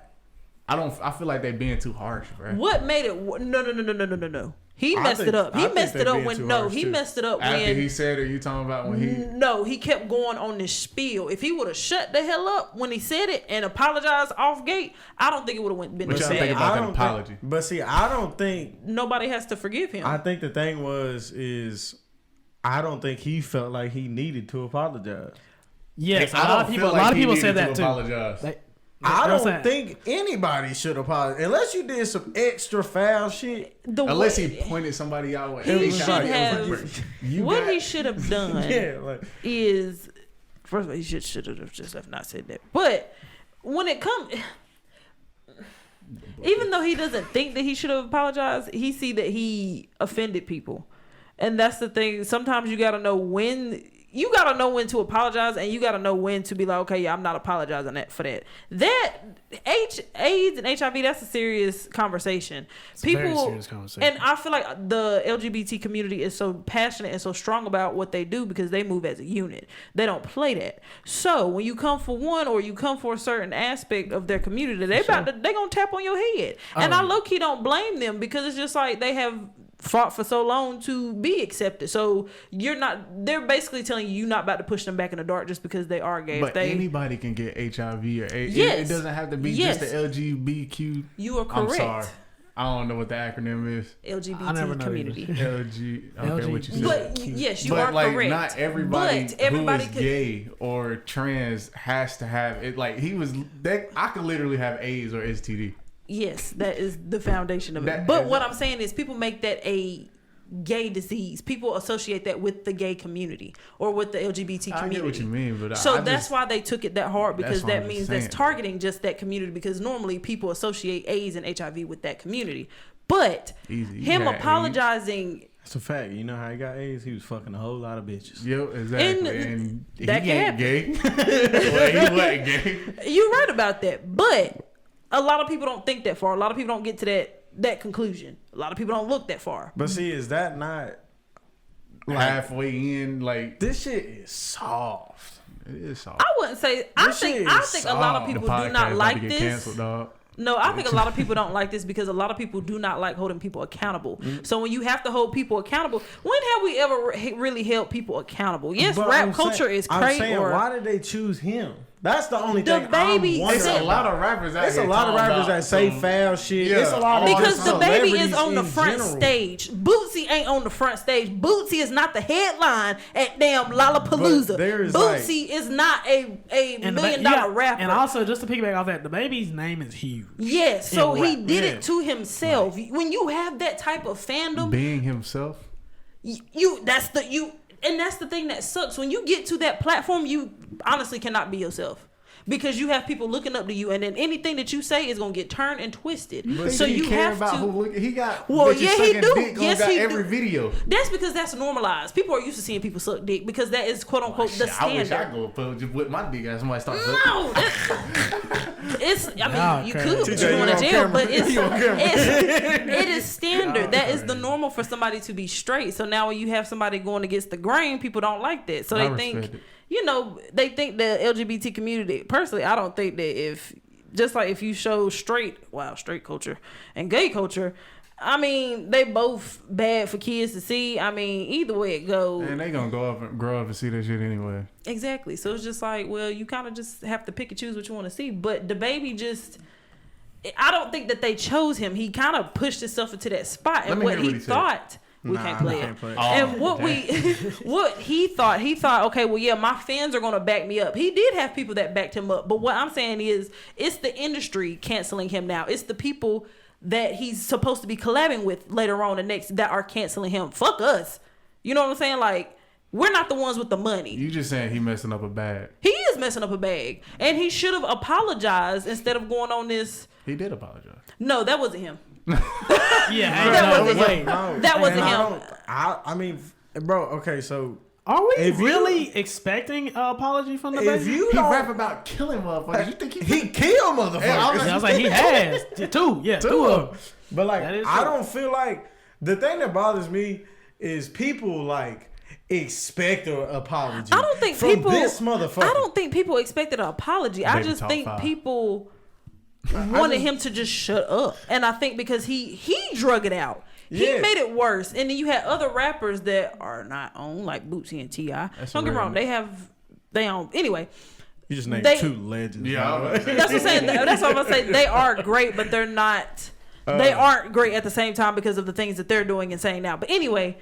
I feel like they're being too harsh, bro. What made it? No. He I messed think- it up. I He think messed they it up being when too no. harsh, He too. messed it up After when he said it, you talking about when he. no. He kept going on this spiel. If he would have shut the hell up when he said it and apologized off gate, I don't think it would have been What this y'all think bad. about I that don't apology? think, but see, I don't think. Nobody has to forgive him. I think the thing is I don't think he felt like he needed to apologize. Yes, a I lot don't of people. feel A lot like of he people needed said to that too. apologize. I That's don't that. think anybody should apologize unless you did some extra foul shit. The Unless way- he pointed somebody out. With He was should like- have. You What got- he should have done Yeah, like is, first of all, he should have just have not said that. But when it comes, even though he doesn't think that he should have apologized, he see that he offended people, and that's the thing. Sometimes you gotta know when. You gotta know when to apologize, and you gotta know when to be like, okay, yeah, I'm not apologizing for that. That AIDS and HIV, that's a serious conversation. It's a very serious conversation. And I feel like the LGBT community is so passionate and so strong about what they do because they move as a unit. They don't play that. So when you come for one or you come for a certain aspect of their community, they gonna tap on your head. And I low key don't blame them because it's just like they have fought for so long to be accepted. So they're basically telling you you're not about to push them back in the dark just because they are gay. But anybody can get HIV or AIDS. Yes. It doesn't have to be Yes. just the LGBTQ. You are I'm correct. sorry. I don't know what the acronym is. I never LGBT know community. LG. Okay, what you said. But yes, you but are like, correct. not everybody, But everybody who is could- gay or trans has to have it. Like I could literally have AIDS or STD. Yes, that is the foundation of it. That- But what I'm saying is people make that a gay disease. People associate that with the gay community or with the LGBT community. I get what you mean, but So I that's just, why they took it that hard, because That's what that I'm means saying. that's targeting just that community, because normally people associate AIDS and HIV with that community. But Easy. him Yeah, AIDS. apologizing, That's a fact. You know how he got AIDS? He was fucking a whole lot of bitches. Yo, exactly. And he that can ain't gay. Well, he wasn't gay. you're right about that. But a lot of people don't think that far. A lot of people don't get to that conclusion. A lot of people don't look that far. But see, is that not Halfway in, like this shit is soft. it is soft. I wouldn't say. I This shit think is a lot of soft. people The do podcast not about like to get this. canceled, dog. No, I think a lot of people don't like this because a lot of people do not like holding people accountable. So when you have to hold people accountable, when have we ever really held people accountable? Yes, But rap I'm culture saying- is I'm crazy. saying, or why did they choose him? That's the only The thing. baby I'm wondering It's a said- lot of rappers out It's a here lot of talking rappers about that say some- foul shit. Yeah. It's a lot of because just the baby is celebrities on the in front general. stage. Bootsy ain't on the front stage. Bootsy is not the headline at damn Lollapalooza. But there's Bootsy is not a $1 million rapper. And also, just to piggyback off that, the baby's name is huge. yes, so in he rap, did yeah. it to himself. When you have that type of fandom, being himself. that's the thing that sucks. When you get to that platform, you honestly cannot be yourself. Because you have people looking up to you, and then anything that you say is gonna get turned and twisted. But So he you care have about to. who look. He got. Well, bitches yeah, he sucking do. Dick on Yes, got he every do. video. That's because that's normalized. People are used to seeing people suck dick because that is quote unquote the I wish I standard. could go just with my dick as somebody start sucking. No, it's. I mean, Nah, you crazy. could, but TJ, you you going to on jail. camera. But You on camera. it is standard. That is the normal for somebody to be straight. So now when you have somebody going against the grain, people don't like that. So I they think. respect it. they think the LGBT community. Personally, I don't think that if you show straight culture and gay culture, I mean, they both bad for kids to see. I mean, either way it goes. And they gonna grow up and see that shit anyway. Exactly. So it's just like, well, you kind of just have to pick and choose what you want to see. But Dababy I don't think that they chose him. He kind of pushed himself into that spot. And what he thought, we can't play it. And what he thought, okay, well, yeah, my fans are going to back me up. He did have people that backed him up. But what I'm saying is, it's the industry canceling him now. It's the people that he's supposed to be collabing with later on that are canceling him. Fuck us. You know what I'm saying? Like, we're not the ones with the money. You just saying he messing up a bag. He is messing up a bag. And he should have apologized instead of going on this. He did apologize. No, that wasn't him. That wasn't him. That wasn't him. I mean, bro, okay, so... Are we really expecting an apology from the baby? He rap about killing motherfuckers. You think he killed motherfuckers? I was like, he has. Two of them. But like, I don't feel like... The thing that bothers me is people like expect an apology. I don't think from this motherfucker. I don't think people expected an apology. I just think people wanted him to just shut up. And I think because he drug it out. He made it worse. And then you had other rappers that are not on, like Bootsy and T.I. Don't get me wrong. They own. Anyway. You just named two legends. Yeah. That's what I'm saying. That's what I'm going to say. They are great, but they're not. They aren't great at the same time because of the things that they're doing and saying now. But anyway,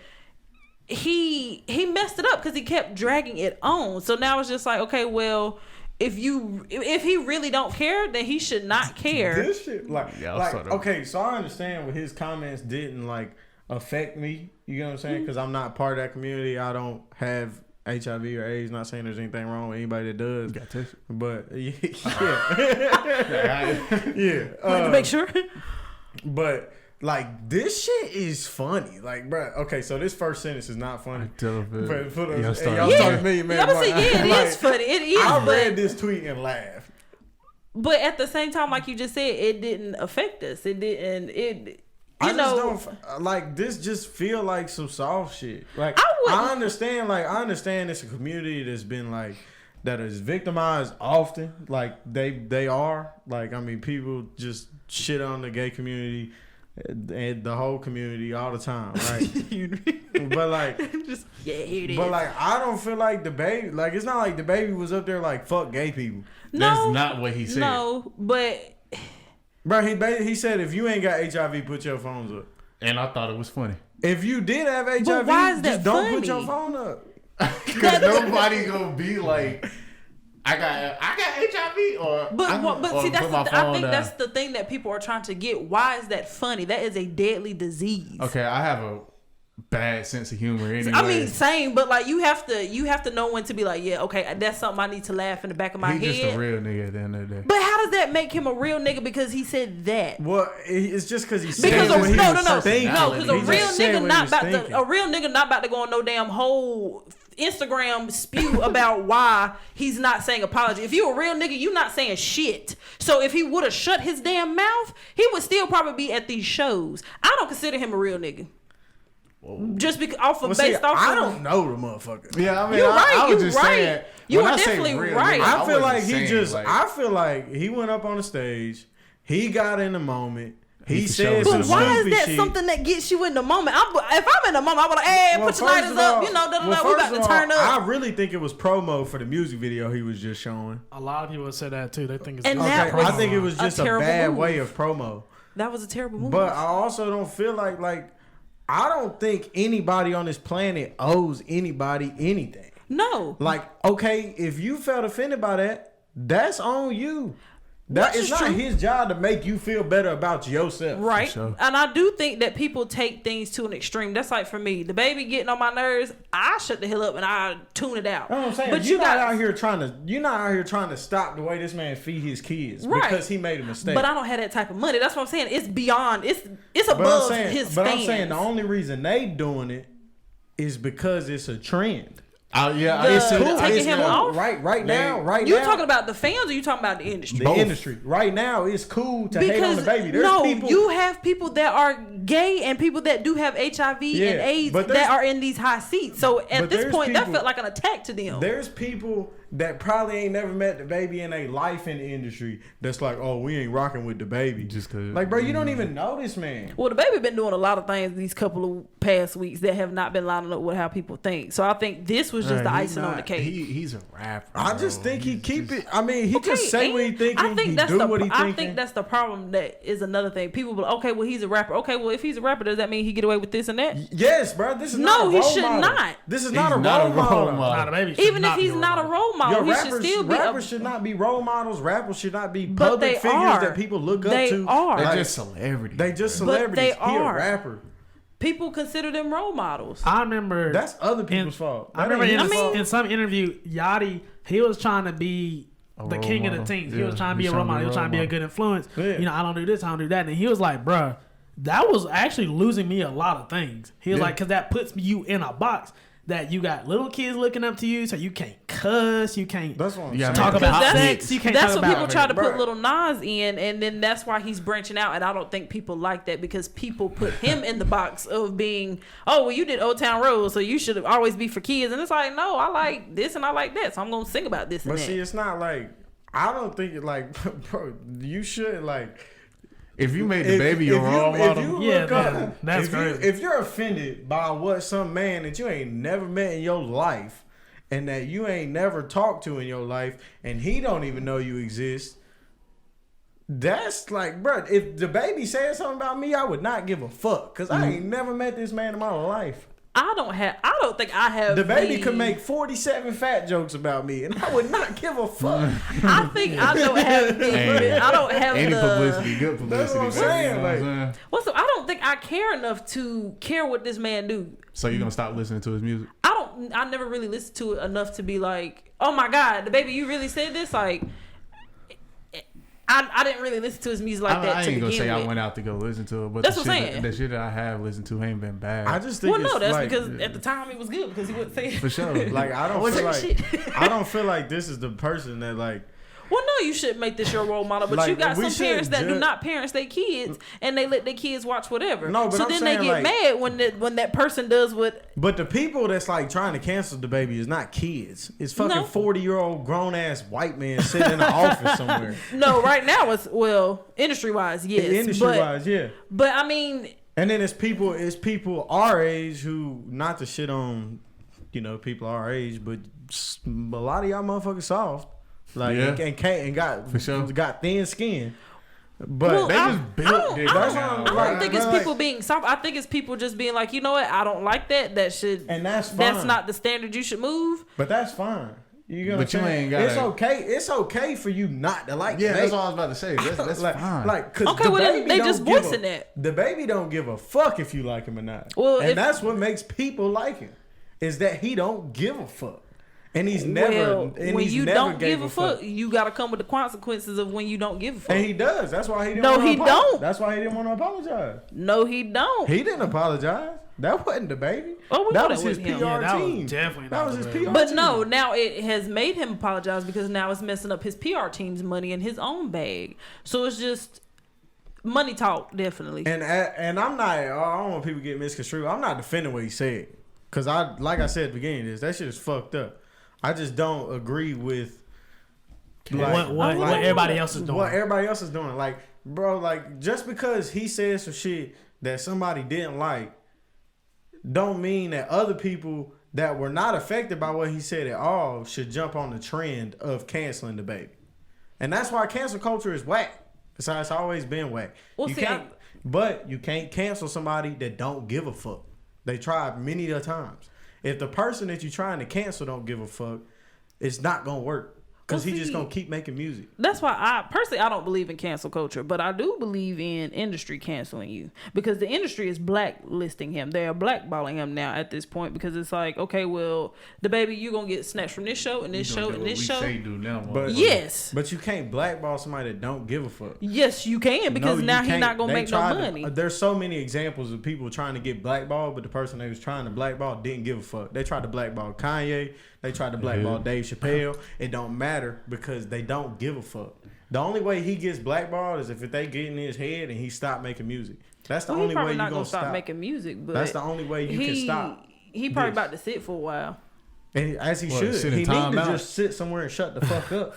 he messed it up because he kept dragging it on. So now it's just like, okay, well, if he really don't care, then he should not care. This shit, okay, so I understand what his comments didn't like affect me. You know what I'm saying? Because I'm not part of that community. I don't have HIV or AIDS. Not saying there's anything wrong with anybody that does. Got tested. But To make sure. But like, this shit is funny. Like, bro, okay, so this first sentence is not funny. Y'all started me, man. It is funny. It is. I read this tweet and laughed. But at the same time, like you just said, it didn't affect us. It didn't. I just don't like this. Just feel like some soft shit. Like I understand. Like I understand it's a community that's been like that is victimized often. Like they are. Like I mean, people just shit on the gay community and the whole community all the time, right? But like, here it is. But like, I don't feel like Dababy. Like, it's not like Dababy was up there like fuck gay people. No, that's not what he said. No, but bro, he said if you ain't got HIV, put your phones up. And I thought it was funny. If you did have HIV, but why is just that don't funny? put your phone up. Because nobody gonna be like, I got HIV but see, I think that's the thing that people are trying to get. Why is that funny? That is a deadly disease. Okay, I have a bad sense of humor anyway. I mean, same, but like you have to know when to be like, yeah, okay, that's something I need to laugh in the back of my head. He's just a real nigga at the end of the day. But how does that make him a real nigga because he said that? Well, it's just because he said because no, because a real nigga not about to go on no damn whole Instagram spew about why he's not saying apology. If you a real nigga, you not saying shit. So if he would have shut his damn mouth, he would still probably be at these shows. I don't consider him a real nigga. Just because I don't know the motherfucker. Yeah, I mean, you're right. I was just saying. You are definitely right. I feel like I feel like he went up on the stage. He got in the moment. He said some But why is that shit. something that gets you in the moment? If I'm in the moment, I would like, hey, put your lighters up. You know, we about to turn up. I really think it was promo for the music video he was just showing. A lot of people said that too. They think it's I think it was just a bad way of promo. That was a terrible move. But I also don't feel like I don't think anybody on this planet owes anybody anything. No. Like, okay, if you felt offended by that, that's on you. That is not his job to make you feel better about yourself. Right. Sure. And I do think that people take things to an extreme. That's like for me. The baby getting on my nerves, I shut the hell up and I tune it out. You know what I'm saying? But you're not out here trying to stop the way this man feed his kids because he made a mistake. But I don't have that type of money. That's what I'm saying. It's beyond. It's above his fans. But I'm saying the only reason they doing it is because it's a trend. It's cool. taking It's him cool. off. Right now. You talking about the fans or you talking about the industry? The industry. Right now, it's cool to hate on the baby. There's people. You have people that are gay and people that do have HIV and AIDS that are in these high seats. So at this point, that felt like an attack to them. There's people that probably ain't never met the baby in their life in the industry that's like, oh, we ain't rocking with the baby. Just cause. Like, bro, you don't even know this man. Well, the baby been doing a lot of things these couple of past weeks that have not been lining up with how people think. So I think this was just the icing on the cake. He's a rapper. I just think he keep it. I mean, he just say what he thinking. I think he that's do what he thinking. I think that's the problem. That is another thing. People be like, okay, well, he's a rapper. Okay, well, if he's a rapper, does that mean he get away with this and that? Yes, bro. This is not a role he should model. not. This is not a role model. Nah, the baby should Even if not be he's not a role model, he should still be. Rappers should not be role models. Rappers should not be But public they figures are. that people look up They to. are. They're Like, just celebrities. They just But celebrities. they He a are. rapper. People consider them role models. I remember That's other people's fault. I That remember ain't his fault. in some interview, Yachty, he was trying to be the role king of the model. team. He Yeah, was trying to be he's a role trying to model. be He was a trying to be a role good influence. Yeah. You know, I don't do this, I don't do that. And he was like, bruh, that was actually losing me a lot of things. He was like, because that puts you in a box that you got little kids looking up to you, so you can't cuss, you can't That's what I'm Yeah, saying. talk about Because sex, you can't that's talk what about people try to put Bruh. little Nas in, and then that's why he's branching out. And I don't think people like that because people put him in the box of being, oh, well, you did Old Town Road, so you should always be for kids. And it's like, no, I like this and I like that, so I'm gonna sing about this and But that. see, it's not like I don't think it like, bro. You should like. If you made the baby your role model, If you Yeah, look man, up, that's if crazy. if you're offended by what some man that you ain't never met in your life and that you ain't never talked to in your life and he don't even know you exist, that's like, bro, if the baby said something about me, I would not give a fuck because I ain't never met this man in my life. I don't think I have. The baby could make 47 fat jokes about me, and I would not give a fuck. I think I don't have. I don't have any the publicity, good publicity. That's what I'm baby, you saying, know what I'm like- saying? What's I don't think I care enough to care what this man do. So you're gonna stop listening to his music? I never really listened to it enough to be like, oh my god, the baby, you really said this? Like, I didn't really listen to his music like that I to ain't gonna begin say with. I went out to go listen to it, but That's the what I'm shit saying. the shit that I have listened to ain't been bad. I just think Well, no, it's that's like, because at the time it was good because he wouldn't say it. for sure. like I don't What's feel that like shit? I don't feel like this is the person that like. Well, no, you shouldn't make this your role model. But Like, you got we some parents that shouldn't do not parent their kids, and they let their kids watch whatever. No, but so I'm then saying, they get like- mad when that person does what. But the people that's like trying to cancel the baby is not kids. It's fucking No. 40-year-old grown ass white man sitting in an office somewhere. No, right now it's industry wise, yes. Industry wise, yeah. But I mean, And then it's people our age who, not to shit on, people our age, but a lot of y'all motherfuckers soft. Like Yeah. and got For sure. got thin skin. But well, they I just built don't- it. I That's don't, what I'm I don't like, think it's like- people being soft. I think it's people just being like, you know what, I don't like that. That should, and that's fine. that's not the standard you should move. But that's fine. You know But what I'm you saying? ain't gotta- It's okay. It's okay for you not to like. Yeah, the that's baby. all I was about to say. That's like, fine. Like, cause Okay, the well, then baby they don't just give voicing a- that. The baby don't give a fuck if you like him or not. Well, and if- that's what makes people like him, is that he don't give a fuck, and he's never. Well, and when he's you never don't gave give a fuck, you got to come with the consequences of when you don't give a fuck. and he does. That's why he didn't. No, wanna he don't. That's why he didn't want to apologize. No, he don't. He didn't apologize. That wasn't the baby. Oh, we know that that was his wasn't PR him. Yeah, that was team. definitely that not was the his baby. PR But team. no, now it has made him apologize because now it's messing up his PR team's money in his own bag. So it's just money talk, definitely. And I'm not. I don't want people to get misconstrued. I'm not defending what he said, cause like I said at the beginning of this, that shit is fucked up. I just don't agree with what everybody else is doing. What everybody else is doing. Like, bro, like just because he said some shit that somebody didn't like, don't mean that other people that were not affected by what he said at all should jump on the trend of canceling the baby. And that's why cancel culture is whack. It's always been whack. Well, But you can't cancel somebody that don't give a fuck. They tried many a times. If the person that you're trying to cancel don't give a fuck, it's not gonna work. Because he's just gonna keep making music. That's why I don't believe in cancel culture, but I do believe in industry canceling you, because the industry is blacklisting him. They are blackballing him now at this point, because it's like, okay, well, Dababy, you're gonna get snatched from this show and this show and this show. But yes, but you can't blackball somebody that don't give a fuck. Yes, you can, because now he's not gonna make no money. There's so many examples of people trying to get blackballed, but the person they was trying to blackball didn't give a fuck. They tried to blackball Kanye. They tried to blackball Dave Chappelle. It don't matter because they don't give a fuck. The only way he gets blackballed is if they get in his head and he stop making music. That's the only way you're not gonna stop making music. But that's the only way you can stop. He probably about to sit for a while. And as he should. He need to just sit somewhere and shut the fuck up.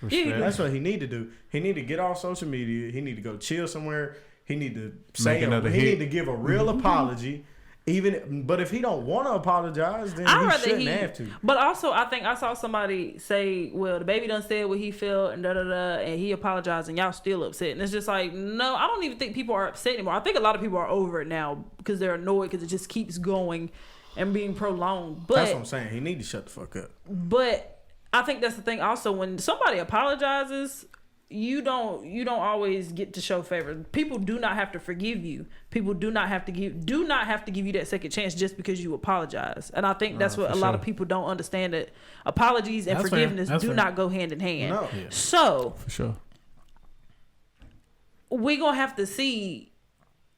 Yeah, that's what he need to do. He need to get off social media. He need to go chill somewhere. He need to say he need to give a real apology. But if he don't want to apologize, then he shouldn't have to. But also, I think I saw somebody say, "Well, Dababy done said what he felt and and he apologized, and y'all still upset." And it's just like, no, I don't even think people are upset anymore. I think a lot of people are over it now because they're annoyed because it just keeps going and being prolonged. But that's what I'm saying. He need to shut the fuck up. But I think that's the thing. Also, when somebody apologizes, you don't always get to show favor. People do not have to forgive you. People do not have to give you that second chance just because you apologize. And I think that's what a lot of people don't understand, that apologies and forgiveness do not go hand in hand. No. Yeah. So for sure, we're gonna have to see,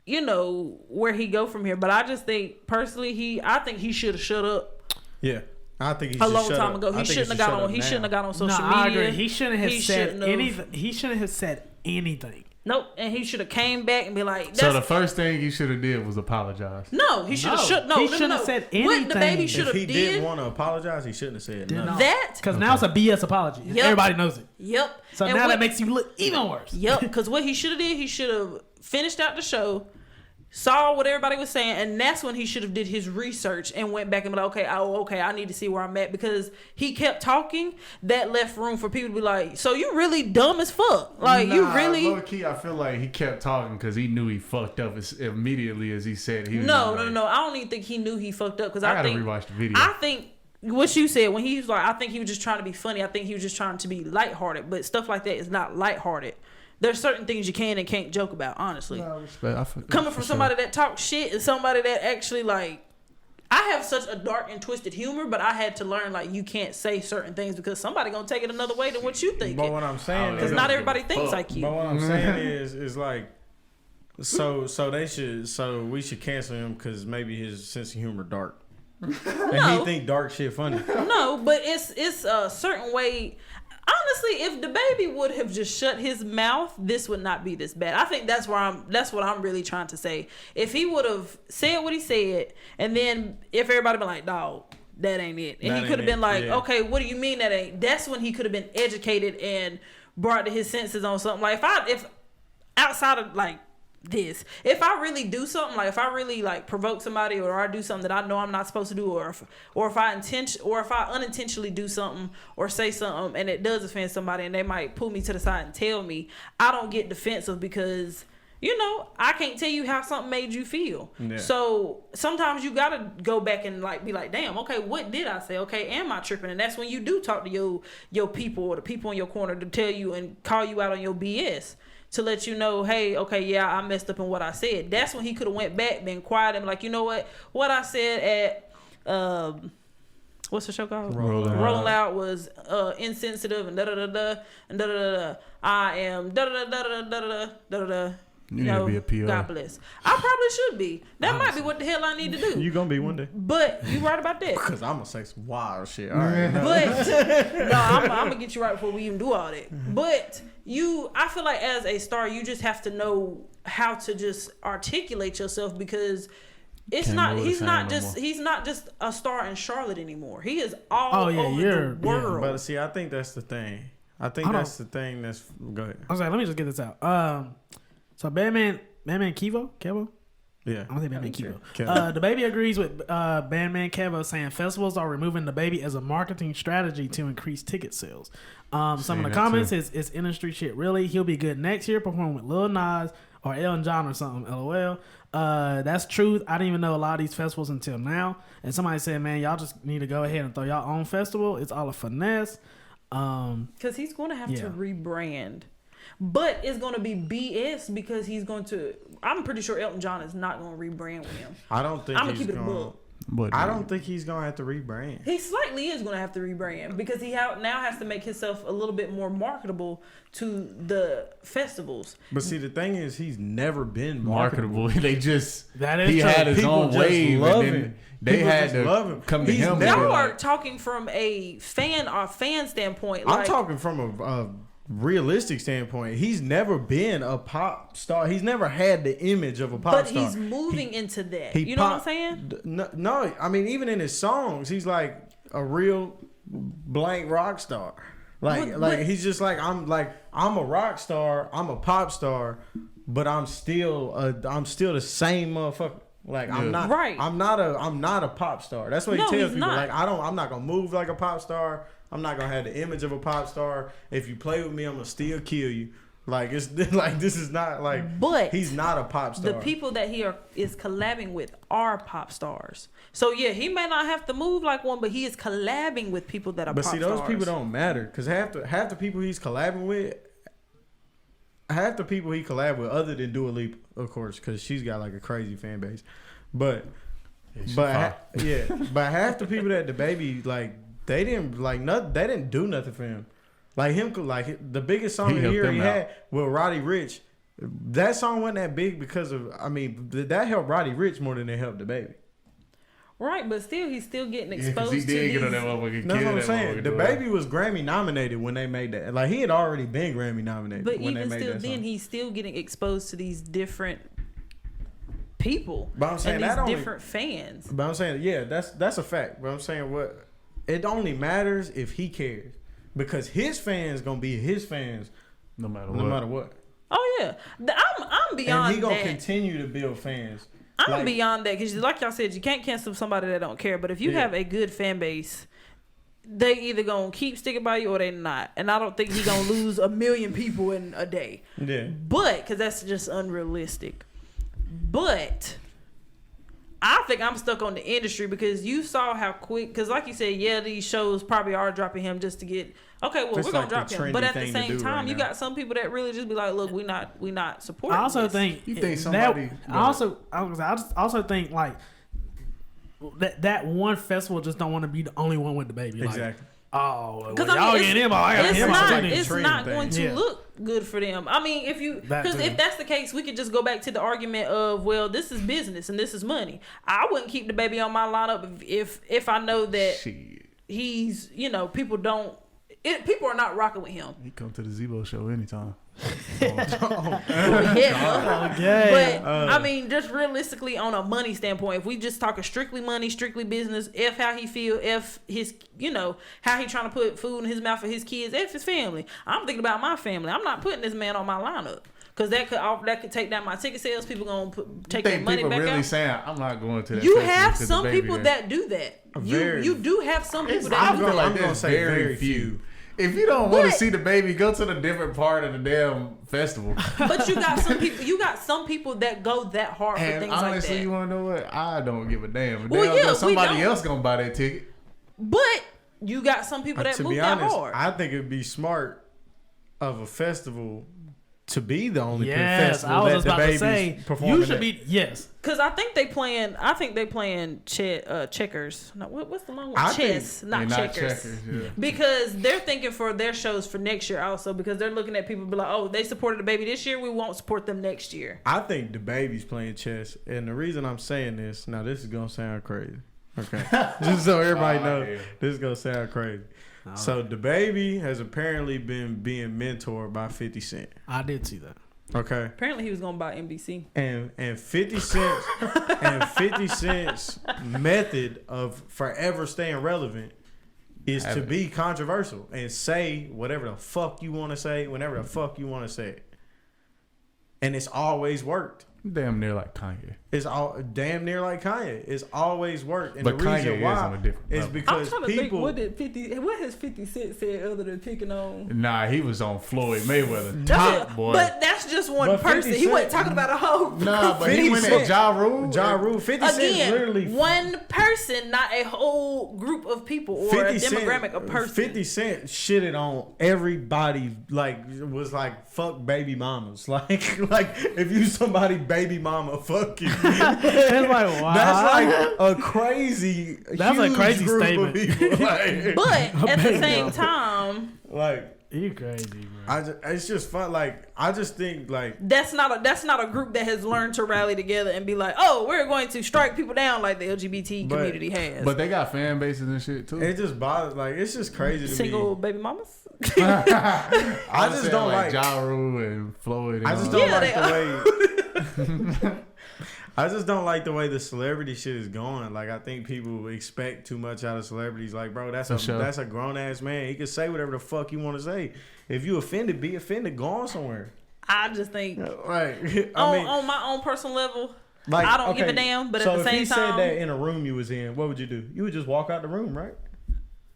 where he go from here. But I just think personally, I think he should have shut up. Yeah. I think he a long time ago. He shouldn't have got on. He shouldn't have got on social media. I agree. He shouldn't have said anything. He shouldn't have said anything. Nope. And he should have came back and be like. So the first thing he should have did was apologize. No, he should have he shouldn't have said anything. What Dababy should have did. If he did want to apologize, he shouldn't have said nothing. That because now it's a BS apology. Yep. Everybody knows it. Yep. So and now that makes you look even worse. Yep. Because what he should have did, he should have finished out the show, saw what everybody was saying, and that's when he should have did his research and went back and be like, okay, I need to see where I'm at, because he kept talking. That left room for people to be like, so you really dumb as fuck. Like, you really... Low key, I feel like he kept talking because he knew he fucked up as immediately as he said he was. No. I don't even think he knew he fucked up, because I gotta think... rewatch the video. I think... What you said, when he was like, I think he was just trying to be funny. I think he was just trying to be lighthearted, but stuff like that is not lighthearted. There's certain things you can and can't joke about, honestly. Coming from somebody that talks shit and somebody that actually, like, I have such a dark and twisted humor, but I had to learn, like, you can't say certain things because somebody gonna take it another way than what you think. But what I'm saying because not everybody thinks like you. But what I'm saying is like, so we should cancel him because maybe his sense of humor dark. And he think dark shit funny. No, but it's a certain way. Honestly, if Dababy would have just shut his mouth, this would not be this bad. I think that's what I'm really trying to say. If he would have said what he said, and then if everybody been like, dog, that ain't it. And he could have been like, okay, what do you mean that ain't? That's when he could have been educated and brought to his senses on something. Like if outside of like this, if I really do something, like if I really like provoke somebody, or I do something that I know I'm not supposed to do, or if I unintentionally do something or say something and it does offend somebody and they might pull me to the side and tell me, I don't get defensive because I can't tell you how something made you feel. Yeah. So sometimes you gotta go back and like be like, damn, okay, what did I say? Okay, am I tripping? And that's when you do talk to your people or the people in your corner to tell you and call you out on your BS. To let you know, hey, okay, yeah, I messed up in what I said. That's when he could have went back, been quiet, and be like, you know what I said at what's the show called? Rolling Out was insensitive and da da da da and da da da da. I am da da da da da da da da. You need to be a PR. God bless. I probably should be. That might be what the hell I need to do. You gonna be one day. But you right about that. Because I'm gonna say some wild shit. All right. But no, I'm gonna get you right before we even do all that. But I feel like as a star, you just have to know how to just articulate yourself, because he's not just a star in Charlotte anymore. He is all over the world. But see, I think that's the thing. Go ahead. I'm sorry, let me just get this out. So Bandman Kevo? Yeah. I'm gonna say Bandman Kevo. Dababy agrees with Bandman Kevo, saying festivals are removing Dababy as a marketing strategy to increase ticket sales. Some of the comments is industry shit. Really, he'll be good next year, performing with Lil Nas or Elton John or something. LOL. That's truth. I didn't even know a lot of these festivals until now. And somebody said, man, y'all just need to go ahead and throw y'all own festival. It's all a finesse. Because he's going to have Yeah. to rebrand. But it's going to be BS because he's going to... I'm pretty sure Elton John is not going to rebrand with him. I don't think I'm going to he's keep it a going. book. But I don't think he's gonna have to rebrand. He slightly is going to have to rebrand because he now has to make himself a little bit more marketable to the festivals. But see, the thing is, he's never been marketable. They just That is he true. had his People own just wave, love and then him. they People had just to love him. come to He's him. never- and be Y'all like, are talking from a fan standpoint. I'm Like, talking from a realistic standpoint. He's never been a pop star. He's never had the image of a pop but star. he's moving into that. He You know what I'm pop- saying? No, I mean, even in his songs, he's like a real blank rock star. Like he's just like I'm a rock star. I'm a pop star, but I'm still the same motherfucker. Like I'm not Right. I'm not a pop star. That's what he No, tells he's people. not. Like I'm not gonna move like a pop star. I'm not gonna have the image of a pop star. If you play with me, I'm gonna still kill you. Like it's like this is not like. But he's not a pop star. The people that he is collabing with are pop stars. So yeah, he may not have to move like one, but he is collabing with people that are But pop see, those stars. people don't matter because half the people he's collabing with, half the people he collab with, other than Dua Lipa, of course, because she's got like a crazy fan base. But but half the people that Dababy like, they didn't like nothing. They didn't do nothing for him. Like him, like the biggest song He of the helped year them he out. had with Roddy Ricch. That song wasn't that big because of. I mean, that helped Roddy Ricch more than it helped Dababy. Right, but still, he's still getting because exposed he to did these. get on that motherfucker. That's what I'm that saying. motherfucker The doing baby was Grammy nominated when they made that. Like he had already been Grammy nominated. But when even they made still, that then song. he's still getting exposed to these different people But I'm saying and that these only- different fans. But I'm saying, yeah, that's a fact. But I'm saying what it only matters if he cares, because his fans gonna be his fans no matter no what. matter what. Oh yeah, I'm beyond And he gonna that. continue to build fans. I'm Like, beyond that because, like y'all said, you can't cancel somebody that don't care. But if you Yeah. have a good fan base, they either gonna keep sticking by you or they not. And I don't think he gonna lose 1 million people in a day. Yeah. But because that's just unrealistic. But I think I'm stuck on the industry because you saw how quick. Because like you said, yeah, these shows probably are dropping him just to get. Okay, well, It's we're gonna like drop the him. But trendy at the thing to same do time, right you now. got some people that really just be like, look, we not supporting. I also this. think You think somebody- I also think like that one festival just don't want to be the only one with the baby. Like, Exactly. oh, well, 'Cause, y'all I mean, getting him. I got it's him. not, like a it's trend not thing. going to Yeah. look good for them. I mean, if that's the case, we could just go back to the argument of, well, this is business and this is money. I wouldn't keep the baby on my lineup if I know that Shit. he's, people are not rocking with him. He come to the Zebo show anytime. Yeah. Okay. But I mean, just realistically, on a money standpoint, if we just talking strictly money, strictly business, if how he feel, if his, how he trying to put food in his mouth for his kids, if his family. I'm thinking about my family. I'm not putting this man on my lineup because that could take down my ticket sales. People gonna take their Think money people back really out. saying I'm not going to that? You festival have 'cause the some baby people there." that do that. You do have some people that I'm do gonna- that. I'm gonna say very few. If you don't want But- to see the baby, go to the different part of the damn festival. But you got some people. You got some people that go that hard for And things honestly, like that. you want to know what? I don't give a damn. If Well, they don't yeah, go, we somebody don't. else gonna buy that ticket. But you got some people that To move be that honest, hard. I think it'd be smart of a festival to be the only Yes, festival I was that just the about to baby's say performing you should at. be yes. Cause I think they playing checkers. No, what's the long one? I think- Chess, not And checkers. yeah. Because they're thinking for their shows for next year also. Because they're looking at people be like, oh, they supported the baby this year. We won't support them next year. I think the baby's playing chess, and the reason I'm saying this, now this is gonna sound crazy. Okay, just so everybody knows, yeah. this is gonna sound crazy. So the baby has apparently been being mentored by 50 Cent. I did see that. Okay, Apparently he was gonna buy NBC. and 50 Cent's method of forever staying relevant is to be controversial and say whatever the fuck you want to say whenever the fuck you want to say it, and it's always worked. Damn near like Kanye. It's all damn near like Kanye. It's always worked, and But the reason Kanye is why on a different is level. I'm because trying to people. think what has 50 Cent said other than picking on. Nah, he was on Floyd Mayweather. That's Top boy. But that's just one But 50 person. He wasn't Cent- talking about a whole. Nah, but 50 he went Cent- at Ja Rule. Ja Rule, 50 Cent Again, literally one person, not a whole group of people or a demographic of person. 50 Cent shitted on everybody, like, was like, fuck baby mamas. Like if you somebody baby mama, fuck you. It's like, wow. That's like a crazy, That's a huge crazy group statement. of people. Like, But at the same time, like You crazy, bro. it's just fun. Like, I just think, like, that's not a group that has learned to rally together and be like, oh, we're going to strike people down like the LGBT community has. But they got fan bases and shit too. it just bothers. Like, it's just crazy to Single me. baby mamas. I just don't like. Ja Rule and Floyd. And I just all don't Yeah, like the way. I just don't like the way the celebrity shit is going. Like, I think people expect too much out of celebrities. Like, bro, that's a grown ass man. He can say whatever the fuck you want to say. If you offended, be offended. Go on somewhere. I just think Right. on my own personal level, like, I don't give a damn. But at the same if he time, said that in a room you was in, what would you do? You would just walk out the room, right?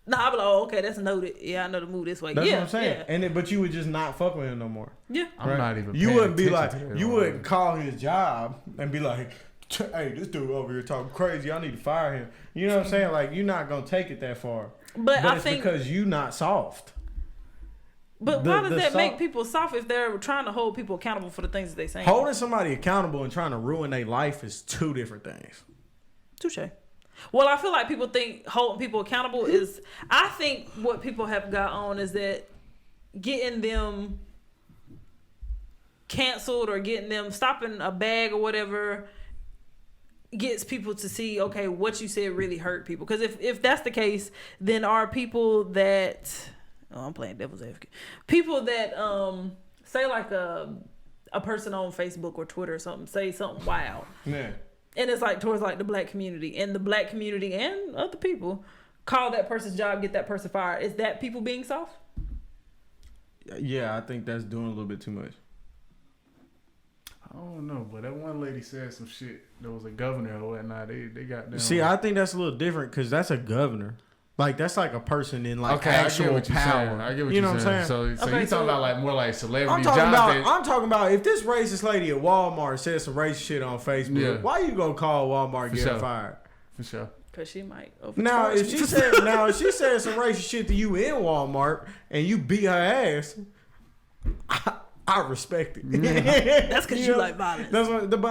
nah, I'd be like, oh, okay, that's noted. Yeah, I know to move this way. That's yeah, what I'm saying. Yeah. And but you would just not fuck with him no more. Yeah. I'm not even. You paying wouldn't be attention like, to you it. wouldn't call his job and be like, hey, this dude over here talking crazy. I need to fire him. You know what I'm saying? Like, you're not gonna take it that far. But I it's think because you not soft. But The- why does the that so- make people soft if they're trying to hold people accountable for the things that they say? Holding somebody accountable and trying to ruin their life is two different things. Touche. Well, I feel like people think holding people accountable is. I think what people have got on is that getting them canceled or getting them stopping a bag or whatever gets people to see, okay, what you said really hurt people. Because if that's the case, then are people that I'm playing devil's advocate. People that say like a person on Facebook or Twitter or something say something wild. Yeah. And it's like towards like the black community, and the black community and other people call that person's job, get that person fired. Is that people being soft? Yeah, I think that's doing a little bit too much. I don't know, but that one lady said some shit. There was a governor or whatnot. They got them. See, I think that's a little different because that's a governor. Like, that's like a person in like I get actual what you're power. saying. I get what you you're know what I'm saying? So Okay, you so- talking about like more like celebrity I'm talking jobs? about. I'm talking about if this racist lady at Walmart said some racist shit on Facebook. Yeah. Why you gonna call Walmart and get her sure. fired? For sure. Because she might. Now, overcharge if me. she said some racist shit to you in Walmart and you beat her ass, I respect it. That's because you know? like violence. That's what. But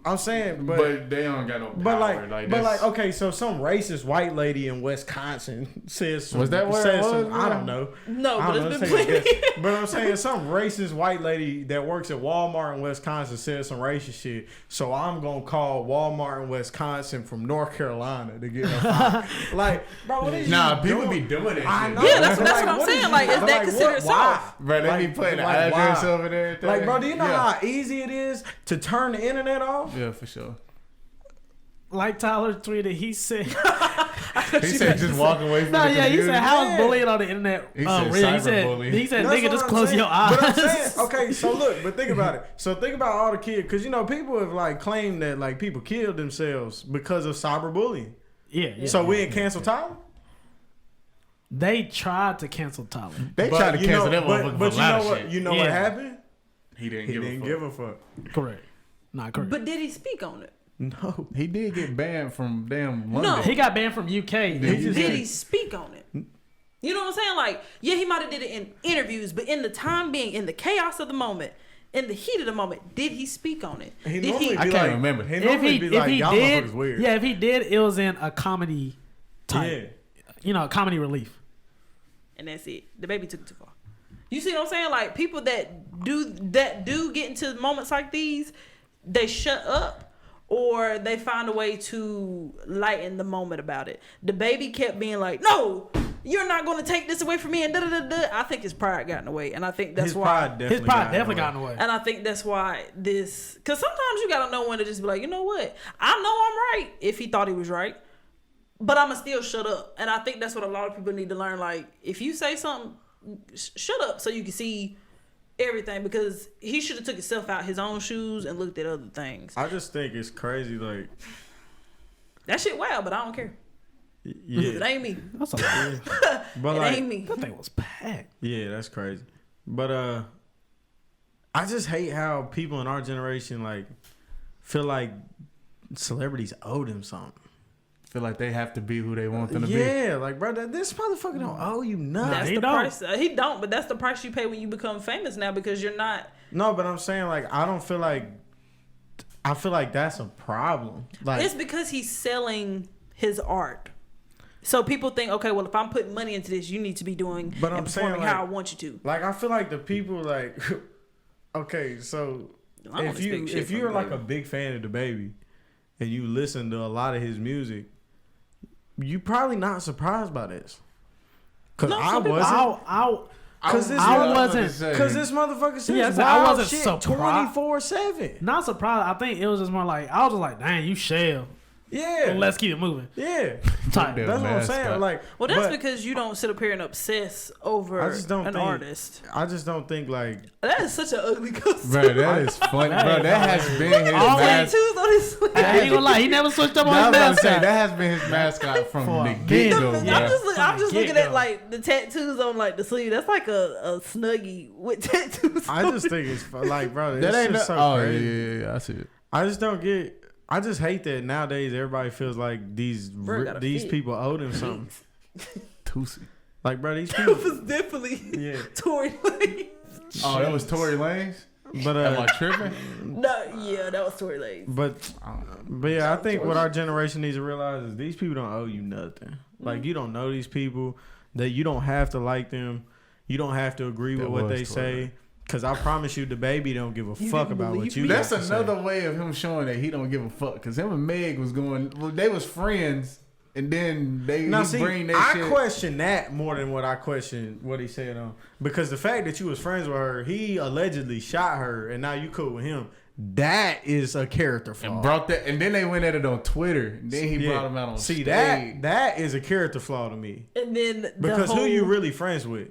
I'm saying, But they don't got no power. But that's- okay, so some racist white lady in Wisconsin says some, Was that where said it was, some, I man? don't know. No, I but don't it's know, been let's take a plenty. guess. But I'm saying some racist white lady that works at Walmart in Wisconsin said some racist shit. So I'm gonna call Walmart in Wisconsin from North Carolina to get her fired. Like, bro, what is Nah, you people doing? be doing that I shit. know. Yeah, that's but what I'm what saying. is Like, is but that what- considered why? soft? Bro, they be putting the address over there. and Like, bro, do you know yeah. how easy it is to turn the internet off? Yeah, for sure. Like Tyler tweeted, he said, He said just walk away from "No, the yeah." He computer. said, "How Yeah. is bullying on the internet He said real?" He cyberbullying. said, That's "Nigga, what just I'm close saying. your eyes." But I'm saying, okay, so look, but think about it. So think about all the kids, because you know people have like claimed that like people killed themselves because of cyberbullying. yeah. So we ain't cancel Tyler. They tried to cancel Tyler. They But tried to you cancel know- that motherfucker but for you a lot know of what? shit. You know Yeah. what happened? He didn't He give didn't a give fuck. a fuck. Correct. Not correct. But did he speak on it? No. He did get banned from damn London. No. He got banned from UK. just- Did he speak on it? You know what I'm saying? Like, yeah, he might have did it in interviews, but in the time being, in the chaos of the moment, in the heat of the moment, did he speak on it? He Did normally he? be I can't like, remember. He If normally he be if like, he y'all did, motherfuckers weird. yeah, if he did, it was in a comedy type. Yeah. Comedy relief. And that's it. The baby took it too far. You see what I'm saying? Like, people that do get into moments like these, they shut up or they find a way to lighten the moment about it. The baby kept being like, "No, you're not going to take this away from me," and da da da da. I think his pride got in the way, and I think that's His why. pride definitely, His pride definitely got in the way. And I think that's why this, because sometimes you gotta know when to just be like, you know what, I know I'm right if he thought he was right, but I'ma still shut up. And I think that's what a lot of people need to learn. Like, if you say something, shut up so you can see everything because he should have took himself out his own shoes and looked at other things. I just think it's crazy. Like that shit wild, but I don't care. Yeah, It ain't me. That's a lot. but It like, ain't me. That thing was packed. yeah, that's crazy. But I just hate how people in our generation like feel like celebrities owe them something. Feel like they have to be who they want them to be. Yeah, like bro, this motherfucker don't owe you nothing. That's he the don't. price. He don't, but that's the price you pay when you become famous now because you're not. No, but I'm saying like I don't feel like. I feel like that's a problem. Like It's because he's selling his art. So people think, okay, well, if I'm putting money into this, you need to be doing But I'm and saying, performing like- how I want you to. Like I feel like the people like okay, so I don't if you expect shit if from you're like Dababy. a big fan of Dababy and you listen to a lot of his music, you probably not surprised by this. Cause No, I some people- wasn't. Cause this wasn't- Cause this motherfucker says Yeah, I said, wild I wasn't shit surprised. 24/7. Not surprised. I think it was just more like I was just like, dang, you shell. Yeah, Let's keep it moving. yeah. Type. Yeah. That's what I'm mascot. saying. Like, Well, that's but because you don't sit up here and obsess over I just don't an think- artist. I just don't think like. That is such an ugly costume. Bro, that is funny. Bro, that has been his Always- mascot. Tattoos on his sleeve. I ain't gonna lie, he never switched up on I his was about to say, mascot. that has been his mascot from For the a get-go. minute. bro. I'm just looking get-go. at like the tattoos on like the sleeve. That's like a snuggie with tattoos. I just think it's like, bro. That It's ain't just no, so oh, crazy. yeah, I see it. I just don't get. I just hate that nowadays everybody feels like these Bro, gotta fit. people owe them something. Tootsie. Like, bro, these It people. was definitely Yeah, Tory Lanez. Oh, that was Tory Lanez? but Am I tripping? No, yeah, that was Tory Lanez. but yeah, I think what our generation needs to realize is these people don't owe you nothing. Like, you don't know these people. That you don't have to like them. You don't have to agree with That what was they Tory. say. Cause I promise you, the baby don't give a You fuck didn't about what believe you. me? That's got to say. another way of him showing that he don't give a fuck. Cause him and Meg was going. Well, they was friends, and then they Now, he see, bring that I shit. question that more than what I question what he said on. Because the fact that you was friends with her, he allegedly shot her, and now you cool with him. That is a character flaw. and brought that, and then they went at it on Twitter. And then he Yeah. brought him out on See, stage. that is a character flaw to me. And then Because the whole, who you really friends with?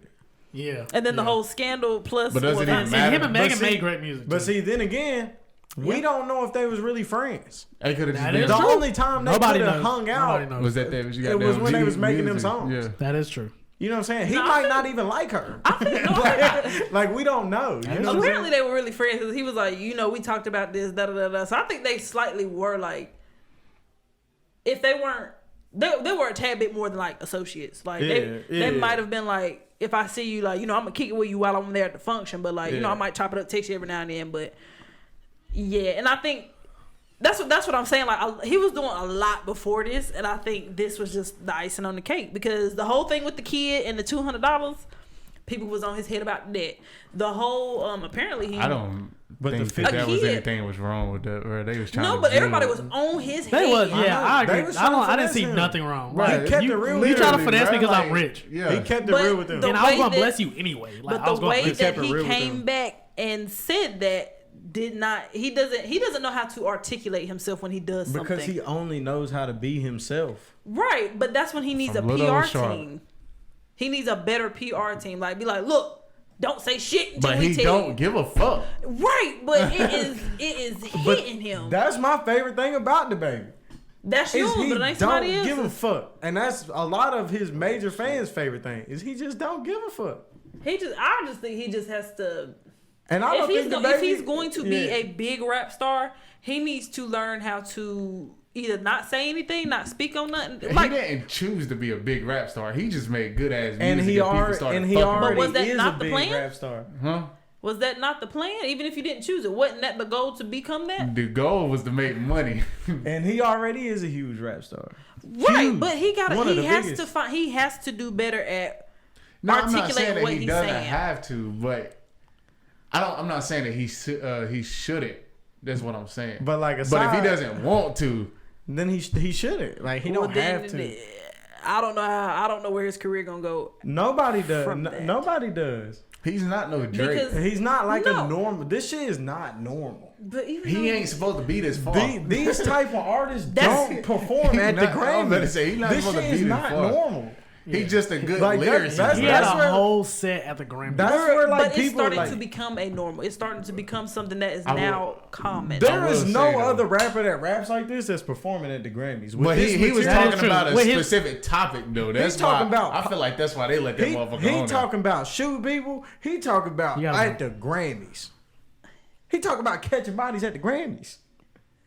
Yeah. and then the Yeah. whole scandal plus. But does it well, even See, matter? him and But Megan see- made great music. But too. see, then again, we don't know if they was really friends. They could have just That been. is The true. only time they Nobody could have knows. hung Nobody out, knows. Was that they was It was when they was making them songs. Yeah. That is true. you know what I'm saying? He No, I might think- not even like her. no, Like, we don't know. You know what I'm apparently saying? they were really friends because he was like, you know, we talked about this, da da da da. So I think they slightly were like, if they weren't, they were a tad bit more than like associates. Like they Yeah. might have been like, if I see you, like, you know, I'm gonna kick it with you while I'm there at the function, but like, you know, Yeah. I might chop it up, text you every now and then, but yeah. And I think that's what I'm saying. Like, he was doing a lot before this, and I think this was just the icing on the cake because the whole thing with the kid and the $200, people was on his head about that. The whole apparently he I don't But think the that, that was kid- anything was wrong with that. Or they was trying no, to but jail everybody it. was on his head. They was, I yeah, know. I They agree. was I trying to didn't finesse see him. nothing wrong. Right. Like, He kept it real You try to with finesse me Bro, because I'm like, rich. Yeah. He kept it But real with them. the And I was way gonna that- bless you anyway. Like, But I was the gonna way bless kept that it he real with came them. back and said that did not. He doesn't know how to articulate himself when he does something. Because he only knows how to be himself. Right, but that's when he needs From a little PR Charlotte. team. He needs a better PR team. Like, be like, look, don't say shit until But we he tell don't you. give a fuck. Right, but it is hitting him. That's my favorite thing about the baby. That's Is yours, he but it ain't don't somebody else's. give a fuck, and that's a lot of his major fans' favorite thing. Is he just don't give a fuck. I just think he just has to. And I don't think the If baby, he's going to be Yeah. a big rap star, he needs to learn how to either not say anything, not speak on nothing. Like, he didn't choose to be a big rap star. He just made good ass music. and he people already started and he fucking already But was that is not a the big plan? rap star. with. Huh? was that not the plan? Even if you didn't choose it, wasn't that the goal to become that? The goal was to make money. And he already is a huge rap star. Right, Huge. but he One of the has biggest. to find. He has to do better at No, I'm not articulating saying that what he he's doesn't saying. have to, but I'm not saying that he shouldn't. That's what I'm saying. But like but aside, if he doesn't want to, then he shouldn't. Like he Well, don't then have to. I don't know how. I don't know where his career gonna go. Nobody does. From that. Nobody does. he's not no Drake. Because- He's not like No. a normal. This shit is not normal. But even He though- ain't supposed to be this far. These type of artists That's- don't perform He's at the not- I was about to Grammys. say, he's not This supposed to shit be is this not far. normal. He's just a good Like, lyricist. He had That's a where- whole set at the Grammys. That's where like but it's people starting like. to become a normal. It's starting to become something that is I will- now common. There I is will no say, though. other rapper that raps like this that's performing at the Grammys. With But this he was material- talking about a With his- specific topic though. That's talking why about- I feel like that's why they let that He motherfucker on there. talking about shooting people. He talking about Yeah. at the Grammys. He talking about catching bodies at the Grammys.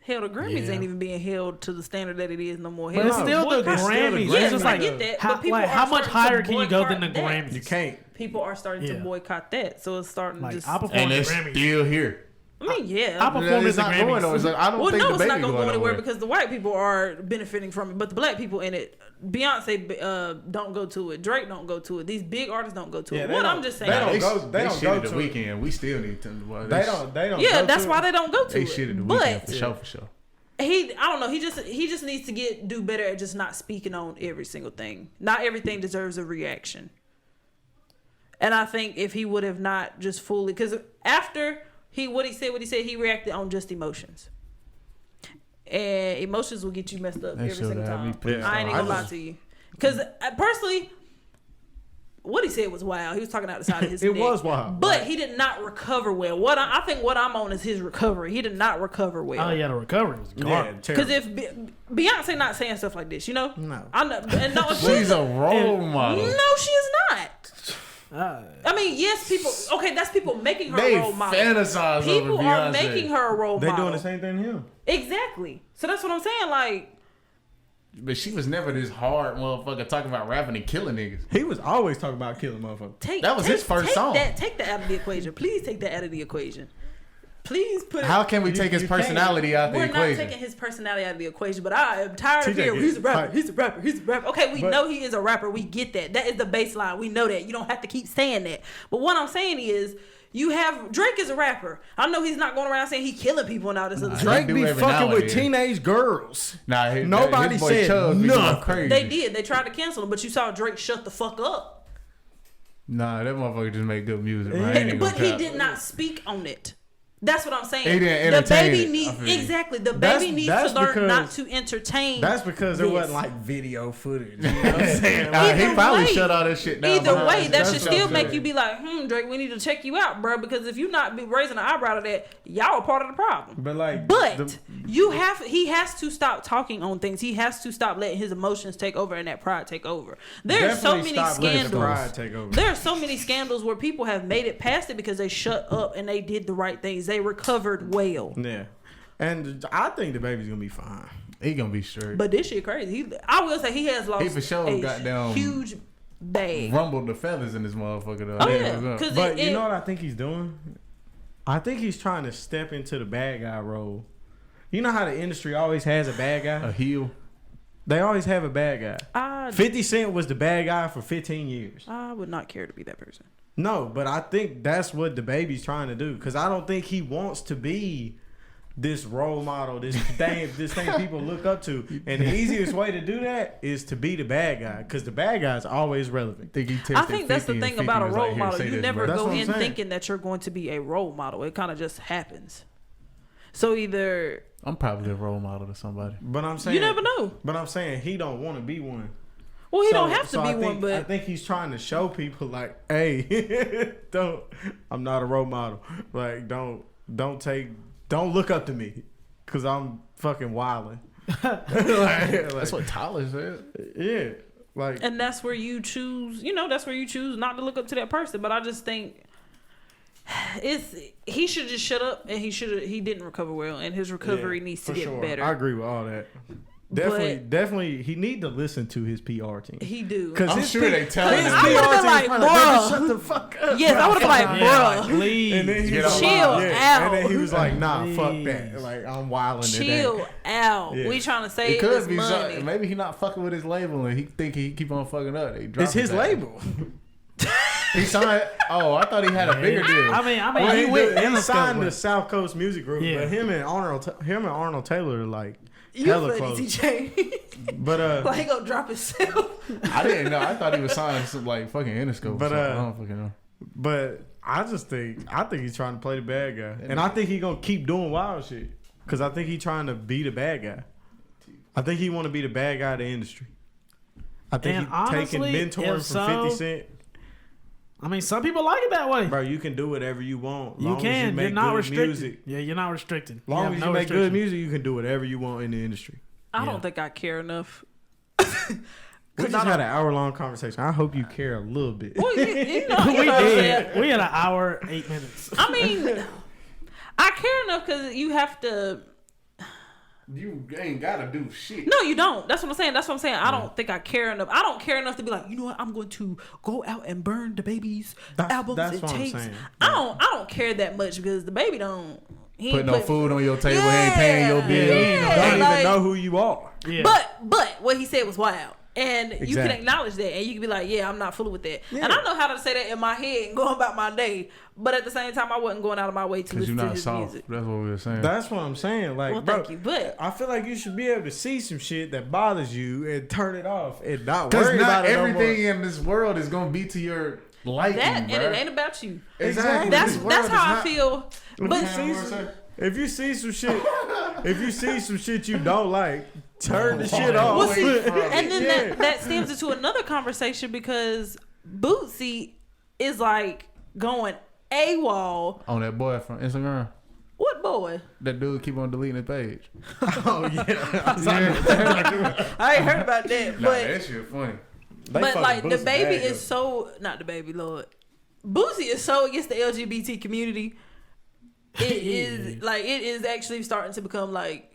Hell, the Grammys Yeah. ain't even being held to the standard that it is no more. But Hell, it's still the It's still the Grammys. Grammys. It's just I like get that. how, but people like, are how much starting higher to can you go than the boycott that. Grammys? You can't. People are starting to Yeah. boycott that, so it's starting Like, just. I perform and at it's the Grammys. still here. I mean, yeah. I perform It's at the not going though. Grammys. It's like, I don't Well, think no, the it's not baby going to go anywhere nowhere. because the white people are benefiting from it, but the black people in it, Beyonce don't go to it, Drake don't go to it, these big artists don't go to Yeah, it. they What don't- I'm just they saying, don't They go- they don't shitted go the to it. weekend. We still need to. Well, They don't. yeah, go that's to why it. they don't go to They it. shitted the But weekend for sure. For sure. I don't know. He just needs to do better at just not speaking on every single thing. Not everything deserves a reaction. And I think if he would have not just fully, because after what he said, he reacted on just emotions. And emotions will get you messed up They every showed single that me time. pissed I ain't off. even gonna I lie just- to you. Because personally, what he said was wild. He was talking out the side of his It neck. was wild. But Like- he did not recover well. I think what I'm on is his recovery. He did not recover well. Oh yeah, the recovery was Yeah, garbage. Because terrible. if Beyonce not saying stuff like this, you know, No. I'm not. And no, She's a role model. no, she is not. I mean, yes, people. Okay, that's people making her They a role model. fantasize People over are Beyonce. making her a role They model. doing the same thing to him. Exactly. So that's what I'm saying. Like, But she was never this hard motherfucker talking about rapping and killing niggas. He was always talking about killing motherfuckers. That was his first song. Take that out of the equation. Please take that out of the equation. Please put. How can we take his you can't. personality out the We're equation? not taking his personality out of the equation, but I am tired of TJ hearing gets he's a rapper, hype. he's a rapper, he's a rapper. Okay, we But- know he is a rapper. We get that. That is the baseline. We know that. You don't have to keep saying that. But what I'm saying is, you have Drake is a rapper. I know he's not going around saying he killing people and all this other stuff. Drake do be every now fucking and with then. teenage girls. Nah, Nobody his boy said Chubbs be going nothing. crazy. They did. They tried to cancel him, but you saw Drake shut the fuck up. Nah, that motherfucker just make good music, man. I ain't even But gonna he cap. did not speak on it. That's what I'm saying. He didn't the entertain baby it, I needs feel you. exactly. The That's- baby needs that's to learn because- not to entertain. That's because there this. wasn't like video footage. You know what I'm saying? Nah, he Either probably way- shut all that shit down. Either behind way, his- that that's should what I'm still make saying. you be like, Drake, we need to check you out, bro. Because if you not be raising an eyebrow to that, y'all are part of the problem. But like, But he has to stop talking on things. He has to stop letting his emotions take over and that pride take over. There are so definitely many stop letting the scandals. pride take over. There are so many scandals where people have made it past it because they shut up and they did the right things. They recovered well. Yeah, and I think the baby's gonna be fine. He gonna be straight. But this shit crazy. I will say he has lost He for sure a goddamn huge bag. Rumbled the feathers in this motherfucker though. Oh They yeah, was up. because But you know what I think he's doing? I think he's trying to step into the bad guy role. You know how the industry always has a bad guy? a heel. They always have a bad guy. 50 Cent was the bad guy for 15 years. I would not care to be that person. No, but I think that's what the baby's trying to do. Because I don't think he wants to be this role model, this thing people look up to. And the easiest way to do that is to be the bad guy. Because the bad guy's always relevant. Think he tested I think that's 50 the and thing 50 about a was role like, "Here, model. say You this, never bro." That's go what I'm in saying. thinking that you're going to be a role model. It kind of just happens. So either I'm probably a role model to somebody. But I'm saying you never know. But I'm saying he don't want to be one. Well, he So- don't have to so be I think, one, I but think he's trying to show people like, hey, I'm not a role model. Like, don't look up to me, cause I'm fucking wilding. That's what Tyler said. Yeah, like and that's where you choose. You know, that's where you choose not to look up to that person. But I just think he should just shut up, and he didn't recover well, and his recovery yeah, needs to for get sure. better. I agree with all that. Definitely, he need to listen to his PR team. He do. Cause I'm his sure they telling his him. I would've been team like, probably bruh. shut the fuck up. Yes, I would have been like, Yeah, bruh, please. And then he Get was on like, Chill yeah. out. And then he was like, nah, fuck Please. that. Like, I'm wilding chill today. out. Yeah. We trying to It save could this be money. something. Maybe he not fucking with his label and he think he keep on fucking up. They drop It's his it back. label. He signed. Oh, I thought he had a bigger deal. I mean, Well, he went he Interscope, signed the but- South Coast Music Group, Yeah. but him and Arnold Taylor are like You hella funny, close. TJ. But Like he gonna drop himself. I didn't know. I thought he was signed to some like fucking Interscope. But, But I don't fucking know. but I think he's trying to play the bad guy, and I think he gonna keep doing wild shit because I think he trying to be the bad guy. I think he want to be the bad guy of the industry. I think And he honestly, taking mentoring if from 50 Cent. I mean, some people like it that way. Bro, you can do whatever you want. You Long can. As you make You're not good restricted. music. Yeah, you're not restricted. Long as no you make good restriction. music, you can do whatever you want in the industry. I Yeah. don't think I care enough. We just had an hour-long conversation. I hope you care a little bit. Well, you know, We you know what I'm did. saying? We had an hour, 8 minutes. I mean, I care enough because you have to. You ain't gotta do shit. No, you don't. That's what I'm saying. That's what I'm saying. I don't think I care enough. I don't care enough to be like, you know what? I'm going to go out and burn Dababy's albums that's and what I'm tapes. saying. I don't care that much because Dababy don't. He Put ain't no food on your table. He ain't paying your bills. Yeah, Don't like- even know who you are. Yeah. But what he said was wild. And you can Exactly. acknowledge that, and you can be like, "Yeah, I'm not fooling with that." And I know how to say that in my head and go about my day, but at the same time, I wasn't going out of my way to Because you're listen to not his soft. music. That's what we were saying. That's what I'm saying. Like, Well, bro, thank you, but I feel like you should be able to see some shit that bothers you and turn it off and not Because worry not about it everything no in this world is gonna be to your liking, that and bro. it ain't about you. Exactly. That's This world that's is how I not- feel. But If you see some shit, if you see some shit you don't like, turn the shit off. well, see, from it. and then Yeah. that stems into another conversation because Bootsy is like going AWOL. On that boy from Instagram. What boy? That dude keep on deleting his page. Oh yeah, I ain't heard about that, Nah, but that shit funny. but like the baby is so not the baby Lord. Bootsy is so against the LGBT community. It is like it is actually starting to become like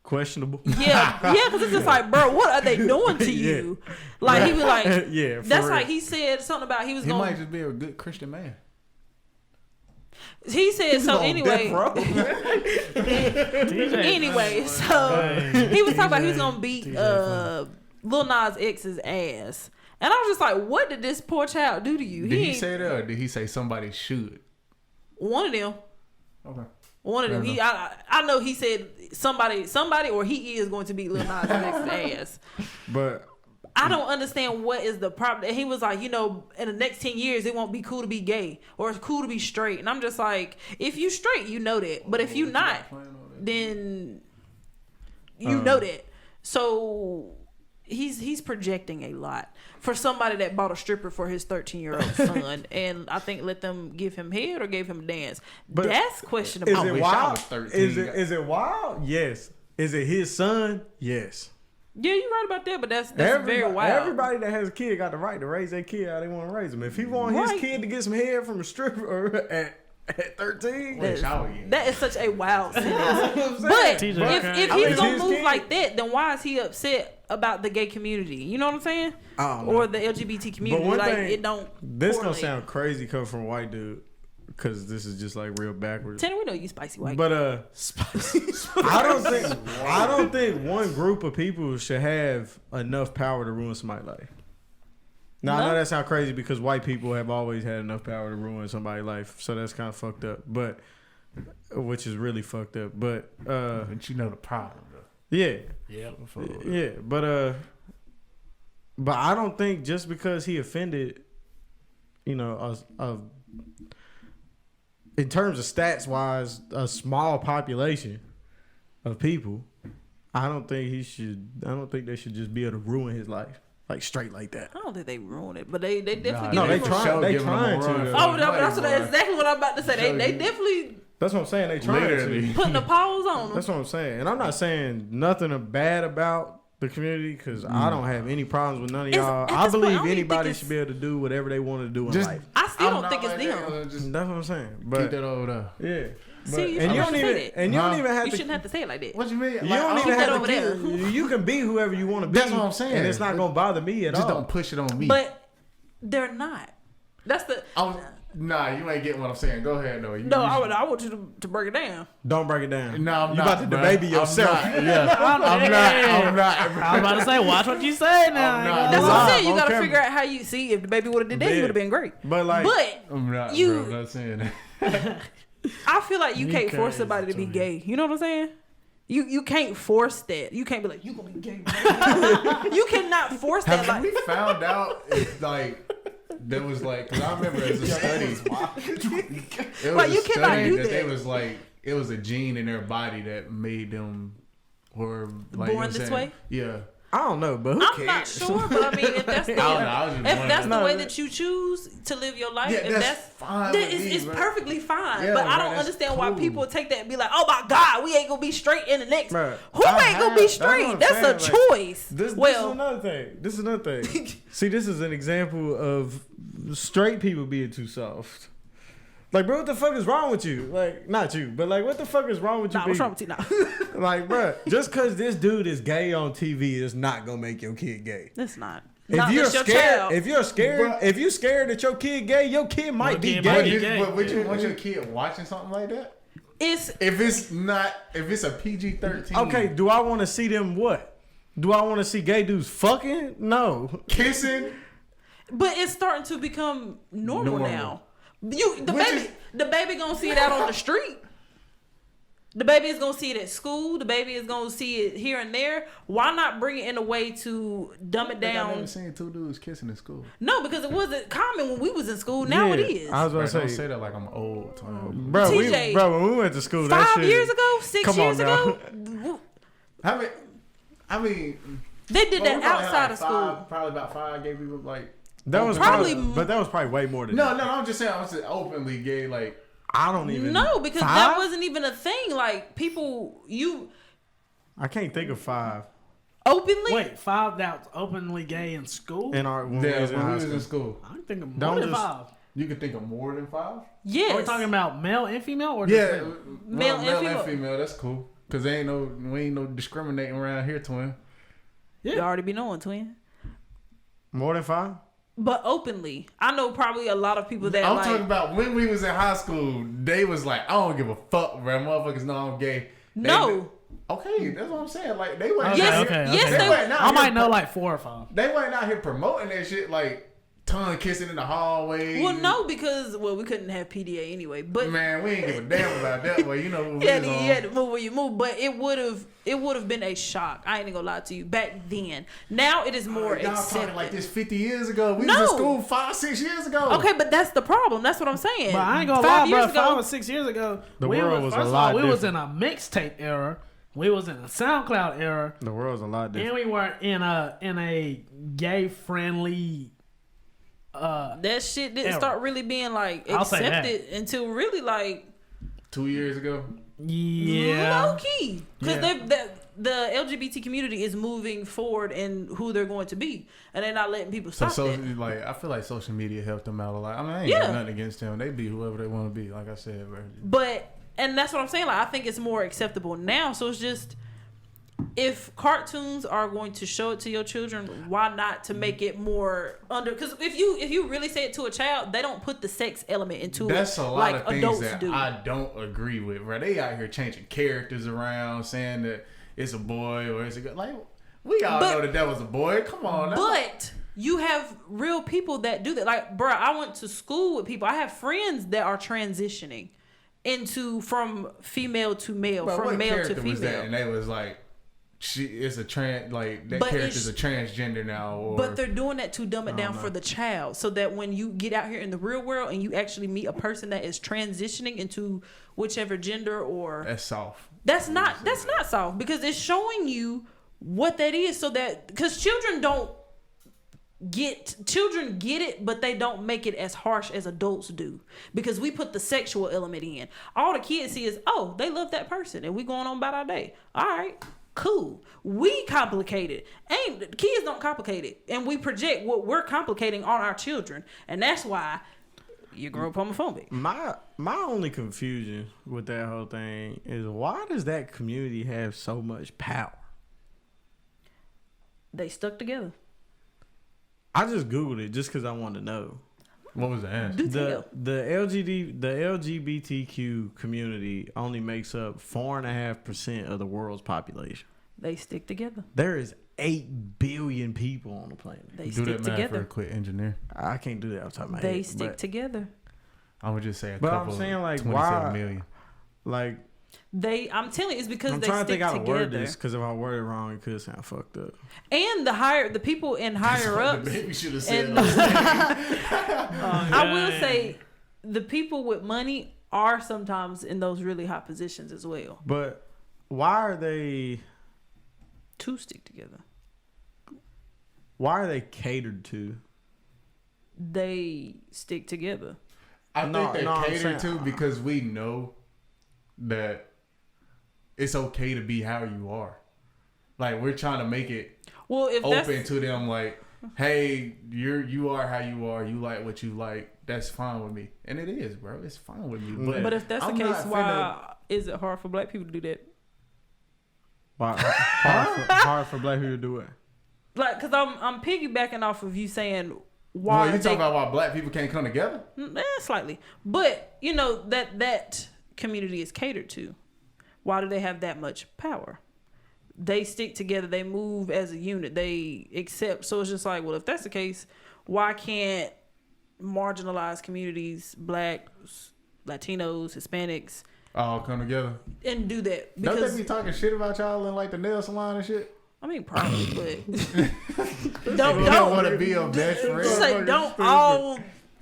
questionable. yeah, because it's just like, bro, what are they doing to Yeah. you? Like he was like, Yeah, for that's real. like he said something about he was He going. might just be a good Christian man. He said so On anyway. death row. Anyway, so he was talking about he was gonna beat DJ Lil Nas X's ass, and I was just like, what did this poor child do to you? Did he ain't- say that or did he say somebody should? one of them. Okay. One of them. Fair He, I know he said somebody, or he is going to beat Lil Nas X's ass. But I don't understand what is the problem. And he was like, you know, in the next 10 years, it won't be cool to be gay or it's cool to be straight. And I'm just like, if you straight, you know that. But if you not, then you know that. So he's projecting a lot for somebody that bought a stripper for his 13-year-old son. And I think let them give him head or gave him a dance. But That's questionable. is I it wish I wild? was 13. Is it wild? Yes. Is it his son? Yes. Yeah, you're right about that, but that's very wild. Everybody that has a kid got the right to raise their kid how they want to raise them. If he want Right. his kid to get some head from a stripper at 13, Wish I was young. That is such a wild sentence. But TJ, if okay. if I mean, he's gonna his move kid. like that, then why is he upset about the gay community? You know what I'm saying? I don't know. Or the LGBT community? one Like thing- it don't. this gonna correlate. sound crazy coming from a white dude because this is just like real backwards. Tanner, we know you spicy white. But I don't think one group of people should have enough power to ruin somebody's life. Now I No. know that sounds crazy because white people have always had enough power to ruin somebody's life, so that's kind of fucked up. But which is really fucked up. But But you know the problem, though. yeah, Yeah. yeah. But I don't think just because he offended, you know, in terms of stats wise, a small population of people, I don't think they should just be able to ruin his life like straight like that. I don't think they ruin it, but they definitely. No, give they it- trying. They trying to. Oh, that's exactly what I'm about to say. They definitely That's what I'm saying. They trying Literally. to. putting the pause on them. That's what I'm saying. And I'm not saying nothing bad about the community because I don't have any problems with none of It's- y'all. at I this point, I believe don't even anybody think should be able to do whatever they want to do in Just- life. I still I'm don't not think it's like them. that. Just That's what I'm saying. keep But that over there. yeah. See, you and you shouldn't don't say even that. and you don't even have You to. shouldn't have to say it like that. What you mean? You don't I even keep that have over to. there. You can be whoever you want to be. That's what I'm saying. And it's not gonna bother me at Just all. don't push it on me. But they're not. That's the. Nah, you ain't getting what I'm saying. Go ahead, though. No, I want you to break it down. Don't break it down. No, I'm you not. about to bruh. Dababy yourself. I'm not. Yeah, I'm not. I was about to say, watch what you say now. I'm not. That's what I'm saying. You on gotta camera. figure out how you see if the baby would have did that. He Yeah. would have been great. But like, But I'm not. You- Bro, I'm not saying that. I feel like you can't force crazy, somebody to be Tony. gay. You know what I'm saying? You can't force that. You can't be like, you gonna be gay. You cannot force that. Have Like, we found out if like there was like? Because I remember as a study, it was Like, you a cannot study do that that. they was like it was a gene in their body that made them or like, Born you know what I'm this saying? way? Yeah. I don't know, but who I'm cares? not sure, but I mean, if that's the, I don't know, I was just if that's the wondering. way No, that you choose to live your life, Yeah, if that's that's fine then with me, it's bro. perfectly fine. Yeah, but I bro, don't that's understand why cool. people take that and be like, "Oh my God, we ain't gonna be straight in the next." Bro, Who I ain't gonna have- be that's what straight? I'm That's a saying, like, choice. This is well, another thing. This is another thing. See, this is an example of straight people being too soft. Like, bro, what the fuck is wrong with you? Like, not you, but like, what the fuck is wrong with you? nah, what's wrong with you now? Like, bro, just because this dude is gay on TV is not gonna make your kid gay. It's not. If Not you're just your scared, child. if you're scared, Bruh. if you scared that your kid gay, your kid might be kid gay. might But, be you, gay. but would you want your kid watching something like that? It's If it's a PG-13, Okay, do I want to see them what? Do I want to see gay dudes fucking? No. kissing. but it's starting to become normal now. The Which baby is- the baby gonna see it out on the street. The baby is gonna see it at school. The baby is gonna see it here and there. Why not bring it in a way to dumb it I down? never seen two dudes kissing in school. No, because it wasn't common when we was in school. Now it is. I was Bro, about don't to say say, that like I'm old. Time. bro, TJ, when we went to school, that 5 shit, years ago, 6 Come on years now. ago, I mean, they did well, that we probably had outside like of school. Probably about 5 gay people like. that was Probably- but that was probably way more than No, that. no, I'm just saying I was openly gay. Like, I don't even. No, because 5? that wasn't even a thing. Like people, you I can't think of 5 openly. Wait, 5 that's openly gay in school? in our when we yeah, was in when we high was school. in school, I think of Don't more than just- 5. you could think of more than 5. Yes. Are we talking about male and female or just Yeah, male? Male and female. That's cool. Cause we ain't no discriminating around here, twin. You already be knowing, twin. More than 5? But openly, I know probably a lot of people that I'm like. talking about when we was in high school. They was like, I don't give a fuck, bro. Motherfuckers know I'm gay. They- No. Okay, that's what I'm saying. Like they weren't. Okay, Yes, okay, yes, okay. they wasn't out I here might know like 4 or 5. They weren't out here promoting that shit like tongue kissing in the hallway. Well, no, because we couldn't have PDA anyway. But Man, we ain't give a damn about that. Well, you know what we yeah, was on. you had to move where you move. But it would have been a shock. I ain't gonna lie to you. Back then, now it is more Y'all accepted. talking like this 50 years ago. We was No. in school 5-6 years ago. Okay, but that's the problem. That's what I'm saying. But I ain't gonna 5 lie, bro. years ago, 5 or 6 years ago, The we world was a first of lot all, we was in different. a mixtape era. We was in a SoundCloud era. The world's a lot different. And we were in a gay friendly. that shit didn't Era. start really being like I'll say that. accepted until really like 2 years ago. Yeah. low key because Yeah. the LGBT community is moving forward in who they're going to be, and they're not letting people stop So that. like, I feel like social media helped them out a lot. I mean, I ain't Yeah. got nothing against them. They be whoever they want to be. Like I said, bro. And that's what I'm saying. Like, I think it's more acceptable now. So it's just, if cartoons are going to show it to your children, why not to make it more under? Because if you really say it to a child, they don't put the sex element into That's it a lot like of things adults that do. I don't agree with, bro. They out here changing characters around, saying that it's a boy or it's a girl. Like, we all But- know that was a boy. Come on now. But you have real people that do that. Like, bruh, I went to school with people. I have friends that are transitioning from female to male, But from what male to character was that? female. And they was like, it's a trans, like that But character's it's- a transgender now. Or But they're doing that to dumb it down know. for the child, so that when you get out here in the real world and you actually meet a person that is transitioning into whichever gender or that's soft. that's not soft, because it's showing you what that is, so that because children get it, but they don't make it as harsh as adults do, because we put the sexual element in. All the kids see is, oh, they love that person and we going on about our day. All right, cool. We complicate it. Kids don't complicate it, and we project what we're complicating on our children, and that's why you grow up homophobic. My only confusion with that whole thing is, why does that community have so much power? They stuck together. I just Googled it just because I wanted to know. What was the answer? Do tell. The LGBTQ community only makes up 4.5% of the world's population. They stick together. There is 8 billion people on the planet. They Do stick that math together. real quick, engineer. I can't do that off the top of my They head. stick but, together. I would just say a But I'm couple. saying, like, 27 why- million. like, I'm telling you, it's because I'm they trying to stick think how to word together. this, because if I word it wrong, it could sound fucked up. And the people in higher ups. The baby should have said. And I will say, the people with money are sometimes in those really high positions as well. But why are they... To stick together. Why are they catered to? They stick together. I think they cater saying- to because we know that it's okay to be how you are. Like we're trying to make it Well, if open to them. Like, hey, you are how you are. You like what you like. That's fine with me, and it is, bro. It's fine with me. but if that's I'm the case, not why is it hard for black people to do that? Why hard for black people to do it? Like, cause I'm piggybacking off of you saying why Well, you they, talking about why black people can't come together? slightly, but you know that community is catered to. Why do they have that much power? They stick together. They move as a unit. They accept. So it's just like, well, if that's the case, why can't marginalized communities, blacks, Latinos, Hispanics, All come together. and do that? Don't Because they be talking shit about y'all in like the nail salon and shit? I mean, probably, but You don't want to be a best just friend. say don't all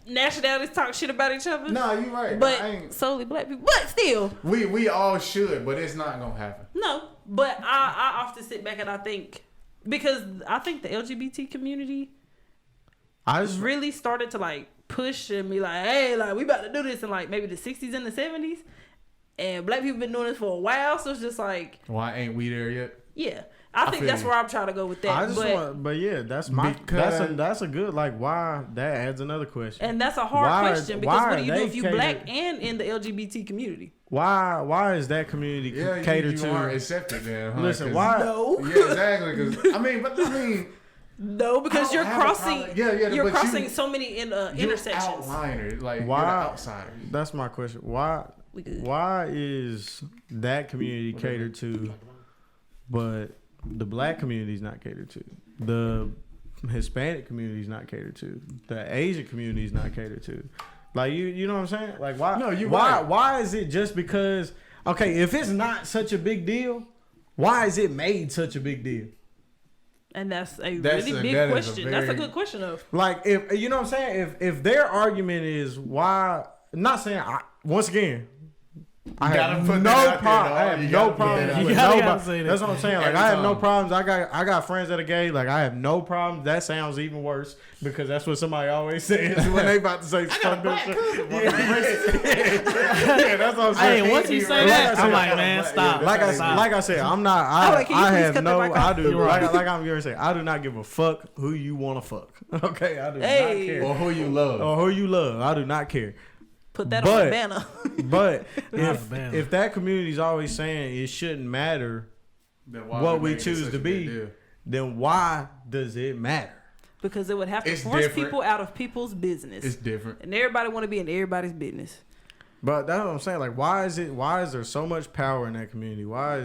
nationalities talk shit about each other. No, you right. I But ain't, solely black people. But still, we all should, but it's not gonna happen. no. But I often sit back and I think, because I think the LGBT community I just really started to like push and be like, hey, like we about to do this in like maybe the 60s and the 70s. And black people been doing this for a while. So it's just like, Why ain't we there yet? yeah. I think feel that's you. where I'm trying to go with that. I just but, want, but yeah, that's my Because- that's a good like why that adds another question. and that's a hard Why- question because why what do are you do they if you catered- black and in the LGBT community? Why is that community Yeah, catered you aren't to? accepted then. Huh? Listen, 'Cause- why? No. Yeah, exactly. Because I mean, No, because I you're don't have a crossing. problem. Yeah, you're but crossing you- so many you're intersections. outliner, like Why? you're the outsider. That's my question. Why? We good. Why is that community catered to, but the black community is not catered to? The Hispanic community is not catered to. The Asian community is not catered to. Like you know what I'm saying? Like why? No, you why? right. Why is it just because? Okay, if it's not such a big deal, why is it made such a big deal? And that's a That's really a- big that is a question. That's a very- good question of. Like if you know what I'm saying, if their argument is why, not saying once again, I gotta have put no that out there, problem. dog. I have You no gotta put problem that out with there. You gotta nobody. say that. That's what I'm saying. Like Every I have no time. problems. I got friends that are gay. Like I have no problems. That sounds even worse because that's what somebody always says when they about to say fucked up shit. Yeah, that's what I'm saying. Hey, once you say Like that, I I'm said- like, man, stop. Like Stop. I said, I'm not. like, can you I please have cut that no. mic off? I do. You're right. Like I'm gonna say, I do not give a fuck who you want to fuck. Okay, I do Hey. not care. Or who you love. Or who you love. I do not care. Put that on But- the banner. But Not if a ban. if that community's always saying it shouldn't matter Then why what we we making it choose such to a big be, deal? then why does it matter? Because it would have to It's force different. people out of people's business. It's different. And everybody want to be in everybody's business. But that's what I'm saying. Like, why is there so much power in that community? Why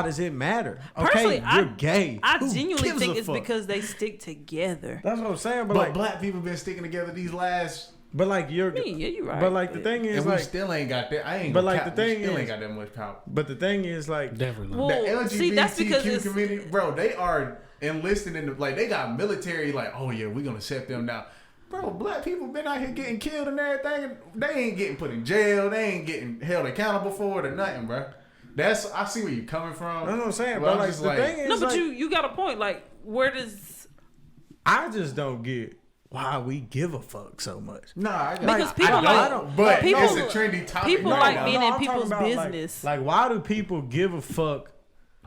does it matter? Okay, Personally, you're gay. I Who genuinely gives think a it's fuck? because they stick together. That's what I'm saying. But, But like, black people been sticking together these last, but like you're. I mean, yeah, you're right. But like the thing is and we like. still ain't got that. I ain't. But, gonna like, cap, the we thing still is- ain't got that much power. But the thing is like. Definitely. Well, The LGBTQ see, that's because it's, community, bro, they are enlisted in the, like, they got military, like, oh yeah, we're gonna set them down. Bro, black people been out here getting killed and everything, and they ain't getting put in jail, they ain't getting held accountable for it or nothing, bro. That's, I see where you coming from. That's what I'm saying. But But I'm like just the thing is no, but like, you got a point. Like, where does I just don't get why we give a fuck so much. Nah, I because I people don't, like but people, it's a trendy topic. people right like now. being in I'm talking people's about, like- business. Like, why do people give a fuck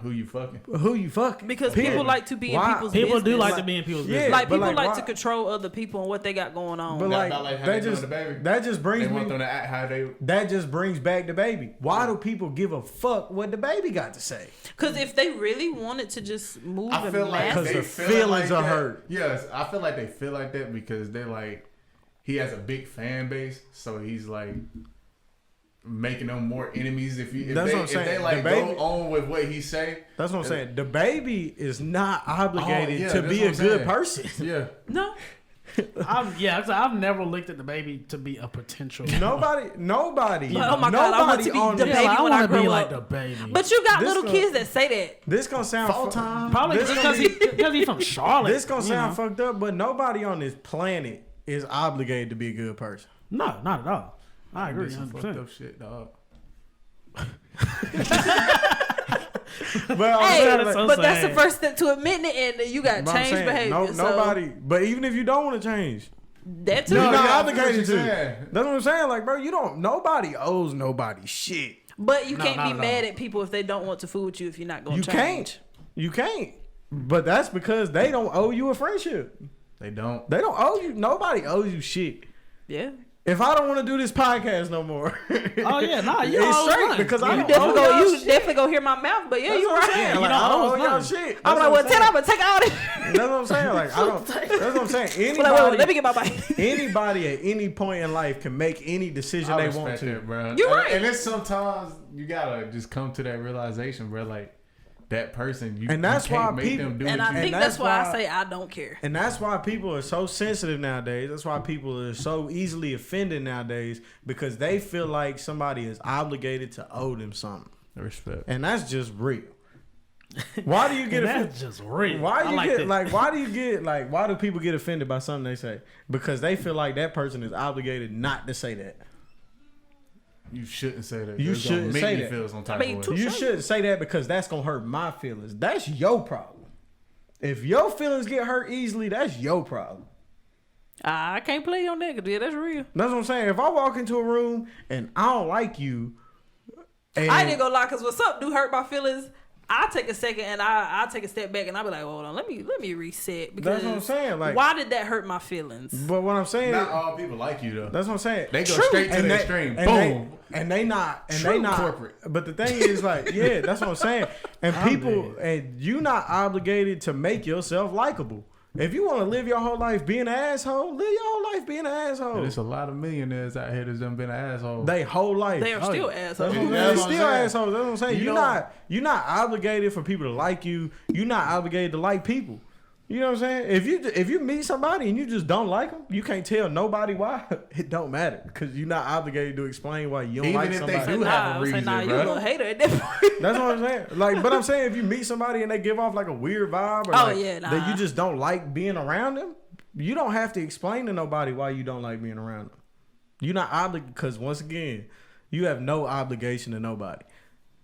Who you fucking? who you fucking? Because Period. people like to be in Why? people's People business. do like Like- to be in people's Yeah. business. Like but people like, like why- to control other people and what they got going on. But like, Not like how that they doing just the baby. that just They brings want me. them to act how they. That just brings back the baby. Why do people give a fuck what the baby got to say? Because if they really wanted to just move I feel and like mass, Because they their feeling feelings like are that. hurt. Yes, I feel like they feel like that because they're like, he has a big fan base, so he's like making them more enemies. If That's they, what I'm saying. If they like The baby- go on with what he say, That's what I'm saying. The baby is not obligated Oh, yeah, to that's be what a I'm good saying. person. yeah. no. I've never looked at the baby to be a potential. Nobody. Like, oh my God, I want to be on the this- baby I when I want to grow be up. like the baby. But you got This little go- kids that say that. This gonna sound Full time. probably this because he's from Charlotte. This gonna you sound know. fucked up, but nobody on this planet is obligated to be a good person. No, not at all. I agree. Some fucked 100%. up shit, dog. But I'm Hey, saying, that's like, so but that's the sad. first step to admitting it, and you got but I'm changed saying, behavior. so nobody. But even if you don't want to change, that too. you're No, not yeah, I feel what obligated you're to. saying. That's what I'm saying. Like, bro, you don't. Nobody owes nobody shit. But you No, can't not be at mad all. at people if they don't want to fool with you if you're not going You to change. can't. You can't. But that's because they don't owe you a friendship. They don't. They don't owe you. Nobody owes you shit. Yeah. If I don't want to do this podcast no more, Oh yeah, nah, you it's always straight right. because I You don't definitely owe go. y'all You shit. definitely go hear my mouth. But yeah, That's you're what I'm right. saying. You Like, don't I don't owe owe us y'all nothing. shit. I'm That's like, what well, 10, I'm gonna take all this. That's what I'm saying. Like, I don't. That's what I'm saying. Like, wait, Anybody, let me get my bite. anybody at any point in life can make any decision I they respect want to. that, bro. You're right. And it's sometimes you gotta just come to that realization, bro. Like that person, you And that's you can't why make people- them do And what I you think that's that's why I why- say I don't care. And that's why people are so sensitive nowadays. That's why people are so easily offended nowadays because they feel like somebody is obligated to owe them something. respect. And that's just real. Why do you get offended? That's just real. Why I you like get that. like? Why do you get like? Why do people get offended by something they say? Because they feel like that person is obligated not to say that. You shouldn't say that. You It's gonna shouldn't make say me that. feel some type I mean, of too- way. You shouldn't say that because that's gonna hurt my feelings. That's your problem. If your feelings get hurt easily, that's your problem. I can't play on that because that's real. That's what I'm saying. If I walk into a room and I don't like you, and I didn't go lie because what's up do hurt my feelings. I take a second and I take a step back and I be like, hold on, let me reset because That's what I'm saying, like- why did that hurt my feelings? but what I'm saying, Not all people like you though. that's what I'm saying. They go True. straight to And the they- extreme. and Boom. and they not, and True they not corporate. But the thing is, like, yeah, that's what I'm saying. And people, and you not obligated to make yourself likable. If you want to live your whole life being an asshole, live your whole life being an asshole. There's a lot of millionaires out here that's done been an asshole. They whole life. They are Oh, still yeah. That's assholes. what I'm Yeah, saying. that's what I'm Still saying. assholes. That's what I'm saying. You You're don't- not obligated for people to like you. You're not obligated to like people. You know what I'm saying? If you meet somebody and you just don't like them, you can't tell nobody why. It don't matter because you're not obligated to explain why you don't Even like if they somebody. do have a I was reason, like, nah, you bro. a little hater at that point. That's what I'm saying. Like, but I'm saying if you meet somebody and they give off like a weird vibe, or Oh, like, yeah, nah. that you just don't like being around them, you don't have to explain to nobody why you don't like being around them. You're not obligated because once again, you have no obligation to nobody.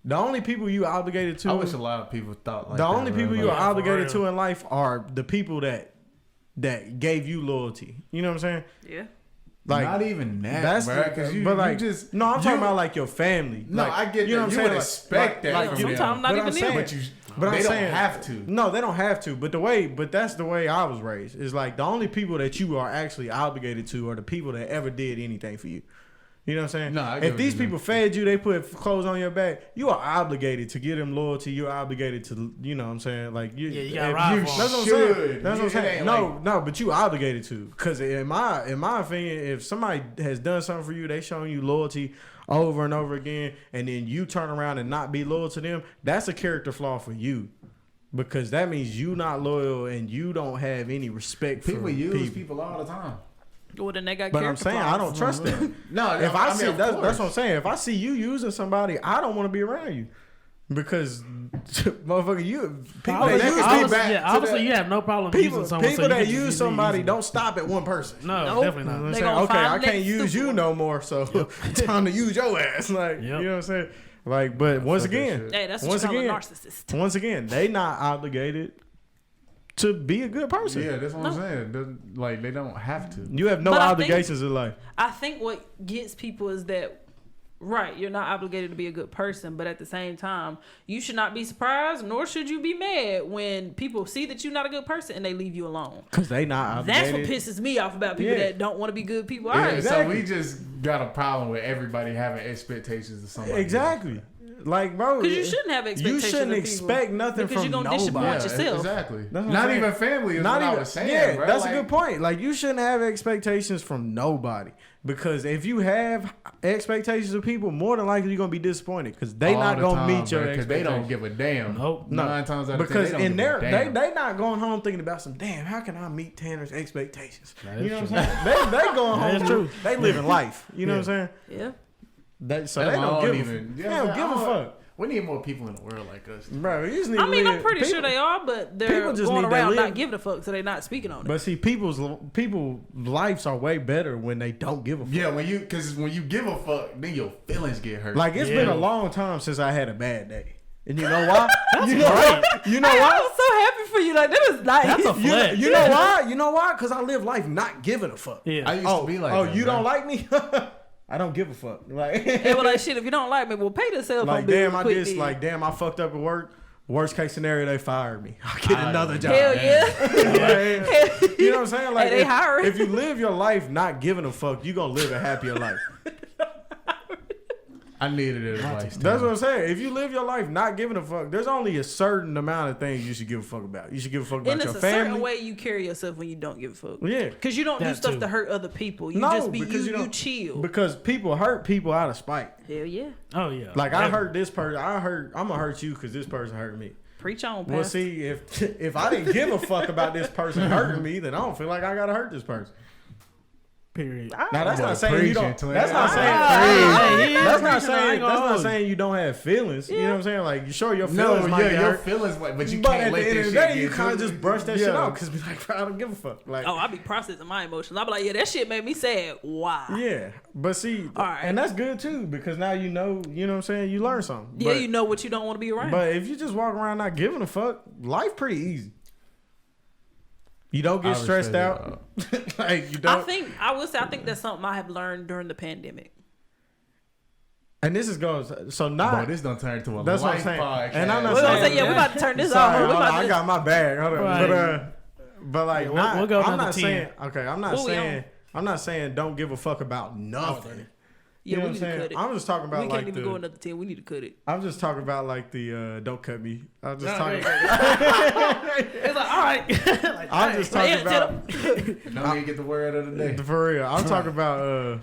The only people you obligated to, I wish a lot of people thought like the that. only bro. people you Like, are obligated real. to in life are the people that gave you loyalty. You know what I'm saying? Yeah. Like not even that, that's bro. Because you, but like you just no, I'm talking you- about like your family. No, Like, I get you know that. what You I'm would saying? expect that like from you- them. Sometimes not but even I'm them. saying- But you, But they I'm don't saying, have to. No, they don't have to. But that's the way I was raised. Is like the only people that you are actually obligated to are the people that ever did anything for you. You know what I'm saying? No, I get if what these you mean. people fed you, they put clothes on your back, you are obligated to give them loyalty. You're obligated to, you know what I'm saying? Like you, Yeah, you gotta if ride you for 'em. that's what I'm Should. saying. That's what I'm It saying. ain't No, like- no, but you obligated to. Because in my opinion, if somebody has done something for you, they showing you loyalty over and over again, and then you turn around and not be loyal to them, that's a character flaw for you. Because that means you not loyal and you don't have any respect People for use people all the time. Well, then they got But I'm character saying I flaws. don't trust that. No, If I see of that's course. what I'm saying. If I see you using somebody, I don't want to be around you because motherfucker, you people Obviously, that use obviously- people, back to obviously that- you have no problem people, using someone. people so you that can just use use somebody them. don't stop at one person. No, Nope. definitely You know not. what I'm They saying? gonna Okay, I find can't next use stupid you one. no more, so time to use your ass. Like you know what I'm saying? Like, but once feel that again, shit. Hey, that's what once you call again, a narcissist. once again, they not obligated to be a good person. Yeah, that's what I'm saying. Like they don't have to. You have no But I think- obligations in life. I think what gets people is that, right, you're not obligated to be a good person, but at the same time, you should not be surprised, nor should you be mad when people see that you're not a good person and they leave you alone. Because they not That's obligated. what pisses me off about people Yeah. that don't want to be good people. All Yeah, right, exactly. So we just got a problem with everybody having expectations of somebody. Exactly. Like, bro, because you shouldn't have you expectations. shouldn't of expect people nothing because from you're gonna nobody. disappoint Yeah, yourself. exactly. That's what I'm Not saying. even family is what I was saying, yeah, bro. that's Like, a good point. Like, you shouldn't have expectations from nobody because if you have expectations of people, more than likely you're gonna be disappointed because they all not the gonna time, meet your bro, expectations. they don't give a damn. Nope. No. 9 times out of 10, because they don't in give there, a damn. they not going home thinking about some. Damn, how can I meet Tanner's expectations? That You know is what I'm saying? They going That home. is true. They living life. You know what I'm saying? Yeah. So That's they why I don't give even. they don't give a fuck, We need more people in the world like us. bro. You just need I to mean, I'm live- pretty sure people- they are, but they're people just going need to around live. not giving a fuck, so they're not speaking on it. But see, people's lives are way better when they don't give a fuck. Yeah, because when you give a fuck, then your feelings get hurt. Like it's Yeah. been a long time since I had a bad day. And you know why? You know Hey, why? I'm so happy for you. Like that was nice. That's a flex. You know why? You know why? Because I live life not giving a fuck. Yeah. I used to be like, oh, that, you bro. don't like me? I don't give a fuck. Like, They were like, shit, if you don't like me, well, pay the cell phone like bill. damn, quick I just then. like damn, I fucked up at work. Worst case scenario, they fired me. I get another job. Hell yeah. Like, you know what I'm saying? Like, Hey, they hiring. if you live your life not giving a fuck, you gonna live a happier life. I needed advice. That's what I'm saying. If you live your life not giving a fuck, there's only a certain amount of things you should give a fuck about. You should give a fuck about And your it's a certain family. way you carry yourself when you don't give a fuck. Yeah. Because you don't do That stuff too. to hurt other people. You No, just be because you don't- chill. Because people hurt people out of spite. Hell yeah. Oh yeah. Like I hurt this person. I'm gonna hurt you because this person hurt me. Preach on, Well, Pastor. see, if I didn't give a fuck about this person hurting me, then I don't feel like I gotta hurt this person. Period. Now that's Boy, not saying you preaching, don't. twin. That's not saying. Hey, he is That's not preaching, I saying. ain't gonna That's not hold you. saying you don't have feelings. You know what I'm saying? Like you sure your No, feelings might get your hurt. feelings, but you But can't at let the end this of the shit day, you get kind of to just brush that shit Yeah. out because be like, I don't give a fuck. Like, Oh, I be processing my emotions. I be like, yeah, that shit made me sad. Why? yeah, but see, All right. and that's good too because now you know what I'm saying. You learn something. Yeah, but, you know what you don't want to be around. But if you just walk around not giving a fuck, life pretty easy. You don't get I stressed respect out. Like you don't. I will say, I think that's something I have learned during the pandemic. And this is goes so Bro, not. this done turn into a That's what I'm life saying. podcast. And I'm not We're gonna saying- say, yeah, we about to turn this Sorry, off. We hold on, about I to got my bag. Hold on. Right. But like, Yeah, we'll not, go I'm another not 10. saying. Okay, I'm not What we saying. on? I'm not saying don't give a fuck about nothing. yeah, You know we what need I'm to saying? cut it. I'm just talking about we can't like even the. go another 10. We need to cut it. I'm just talking about like the don't cut me. I'm just No, talking. It's like, all right. Like, I'm just talking Yeah, about No need to get the word of the day. for real. I'm talking about.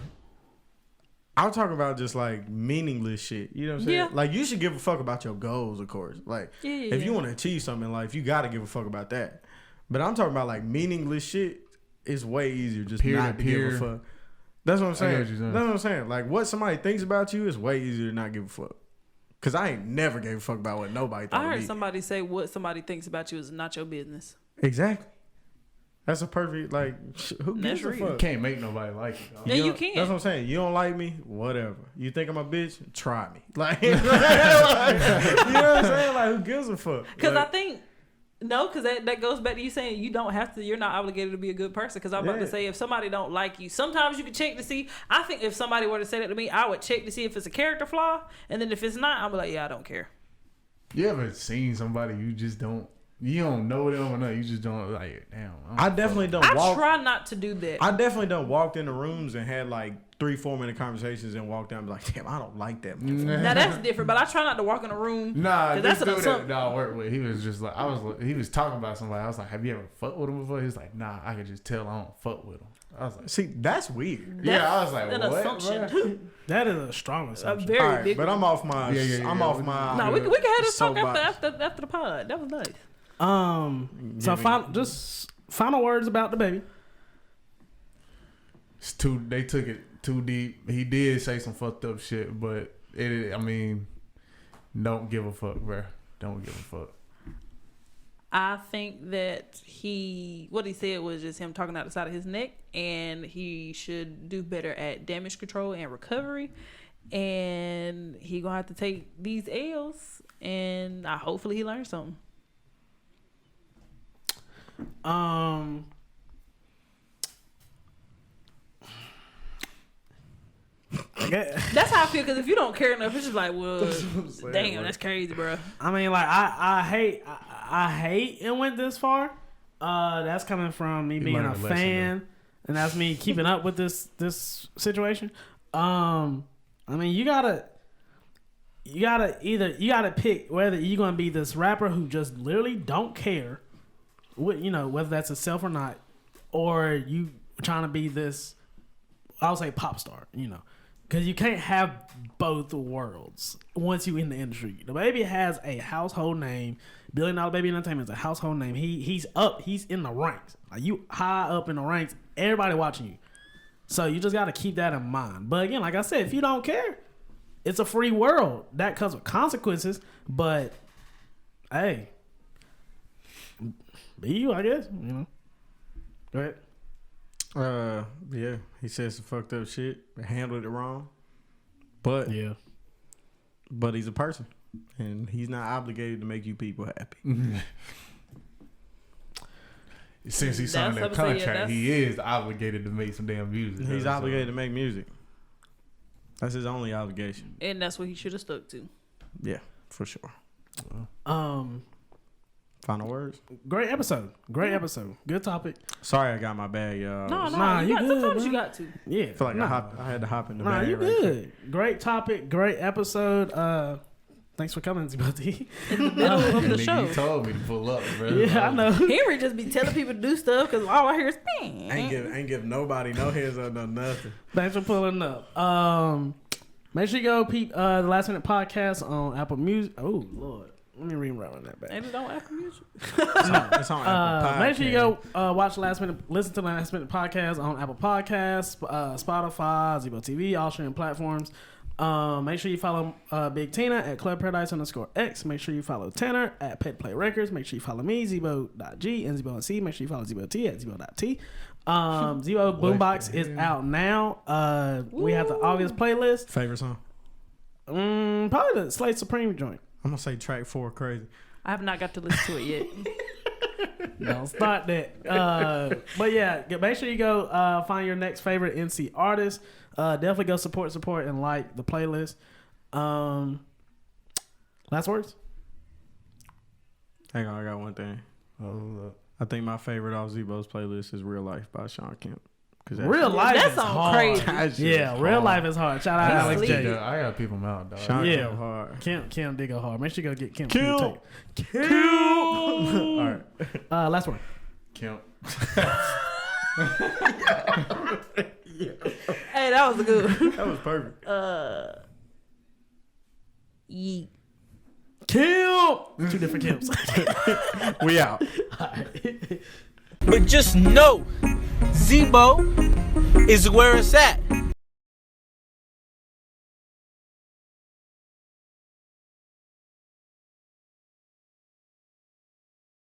I'm talking about just like meaningless shit. You know what I'm saying? Yeah. Like you should give a fuck about your goals, of course. Like Yeah, if you want to achieve something in life, you got to give a fuck about that. But I'm talking about like meaningless shit. It's way easier just Peer not to to give peer. a fuck. That's what I'm I get saying. what you're saying. That's what I'm saying. Like what somebody thinks about you is way easier to not give a fuck. Cause I ain't never gave a fuck about what nobody thought I of heard me. somebody say what somebody thinks about you is not your business. Exactly. That's a perfect like. Who That's gives a real. fuck? Can't make nobody like it. Dog. Yeah, you don't- can. That's what I'm saying. You don't like me, whatever. You think I'm a bitch? Try me. Like, you know what I'm saying? Like, who gives a fuck? Because Like, I think because that goes back to you saying you don't have to. You're not obligated to be a good person. Because I'm about Yeah. to say if somebody don't like you, sometimes you can check to see. I think if somebody were to say that to me, I would check to see if it's a character flaw, and then if it's not, I'm like, yeah, I don't care. You ever seen somebody you just don't? You don't know them or nothing. You just don't like. Damn. I definitely don't I walk. try not to do that. I definitely done walked in the rooms and had like 3-4 minute conversations and walked down and be like, damn, I don't like that. motherfucker. Now that's different, but I try not to walk in a room. Nah, 'cause this that's an dude assumption. that I work with, he was just like, he was talking about somebody. I was like, have you ever fucked with him before? He was like, nah, I could just tell I don't fuck with him. I was like, See, that's weird. yeah, I was like, an what? assumption. bro? that is a strong A assumption. very All right, big. but I'm off my. Yeah. I'm off my. No, we can have this talk soapbox. after the pod. That was nice. So final words about the baby. It's too. They took it too deep. He did say some fucked up shit, but I mean, don't give a fuck, bro. Don't give a fuck. I think that what he said was just him talking out the side of his neck, and he should do better at damage control and recovery. And he gonna have to take these L's, and hopefully he learns something. That's how I feel. Because if you don't care enough, it's just like, well, damn, that's crazy, bro. I mean, like I hate it went this far. That's coming from me being learned a a lesson, fan, and that's me keeping up with this situation. I mean, you gotta pick whether you're gonna be this rapper who just literally don't care, whether that's itself or not, or you trying to be this, I'll say pop star, because you can't have both worlds once you in the industry. The baby has a household name. $1 Billion Baby Entertainment is a household name. He's in the ranks. Like you high up in the ranks. Everybody watching you. So you just got to keep that in mind. But again, like I said, if you don't care, it's a free world. That comes with consequences. But hey, be you, I guess. Go ahead. Yeah, he said some fucked up shit, handled it wrong, but Yeah. but he's a person. and he's not obligated to make you people happy. Since he signed That's that what I'm saying, contract, yeah, he is obligated to make some damn music. He's obligated to make music. That's his only obligation. And that's what he should have stuck to. Yeah, for sure. Final words. Great episode. Great episode. Good topic. Sorry, I got my bag, y'all. No, Nah, you you got, good, sometimes bro. you got to. Yeah. I feel like I had to hop in the Nah, bag. you right good. Great topic. Great episode. Thanks for coming, ZeboNC. In the middle of the Nigga, show. you told me to pull up, bro. Yeah, I know. Henry just be telling people to do stuff because all I hear is Ain't give nobody no heads up, no nothing. Thanks for pulling up. Make sure you go peep the Last Minute Podcast on Apple Music. Oh Lord, let me rerun that back. And it don't Apple Music. It's on Apple Podcast. Make sure you go watch listen to the Last Minute Podcast on Apple Podcasts, Spotify, Zebo TV, all streaming platforms. Make sure you follow Big Tina at Club Paradise _X. Make sure you follow Tanner at Pet Play Records. Make sure you follow me, Zebo.G and ZeboNC. Make sure you follow ZeboT at Zebo.T. Zebo Boombox is out now. We have the August playlist. Favorite song? Probably the Slate Supreme joint. I'm gonna say track 4, Crazy. I have not got to listen to it yet. Don't start that. But yeah, make sure you go find your next favorite NC artist. Definitely go support, and like the playlist. Last words? Hang on, I got one thing. I think my favorite off Zebo's playlist is Real Life by Sean Kemp. Real life That is sounds hard. crazy. Yeah, real life is hard. Shout out Alex sleep. J. I gotta peep him out, dog. Sean Yeah. Kemp hard. Kim did go hard. Make sure you go get Kim. Kill. All right. Last one. Kemp. Hey, that was good. That was perfect. Yeet. Kill. 2 different Kims. We out. But just know, Zebo is where it's at.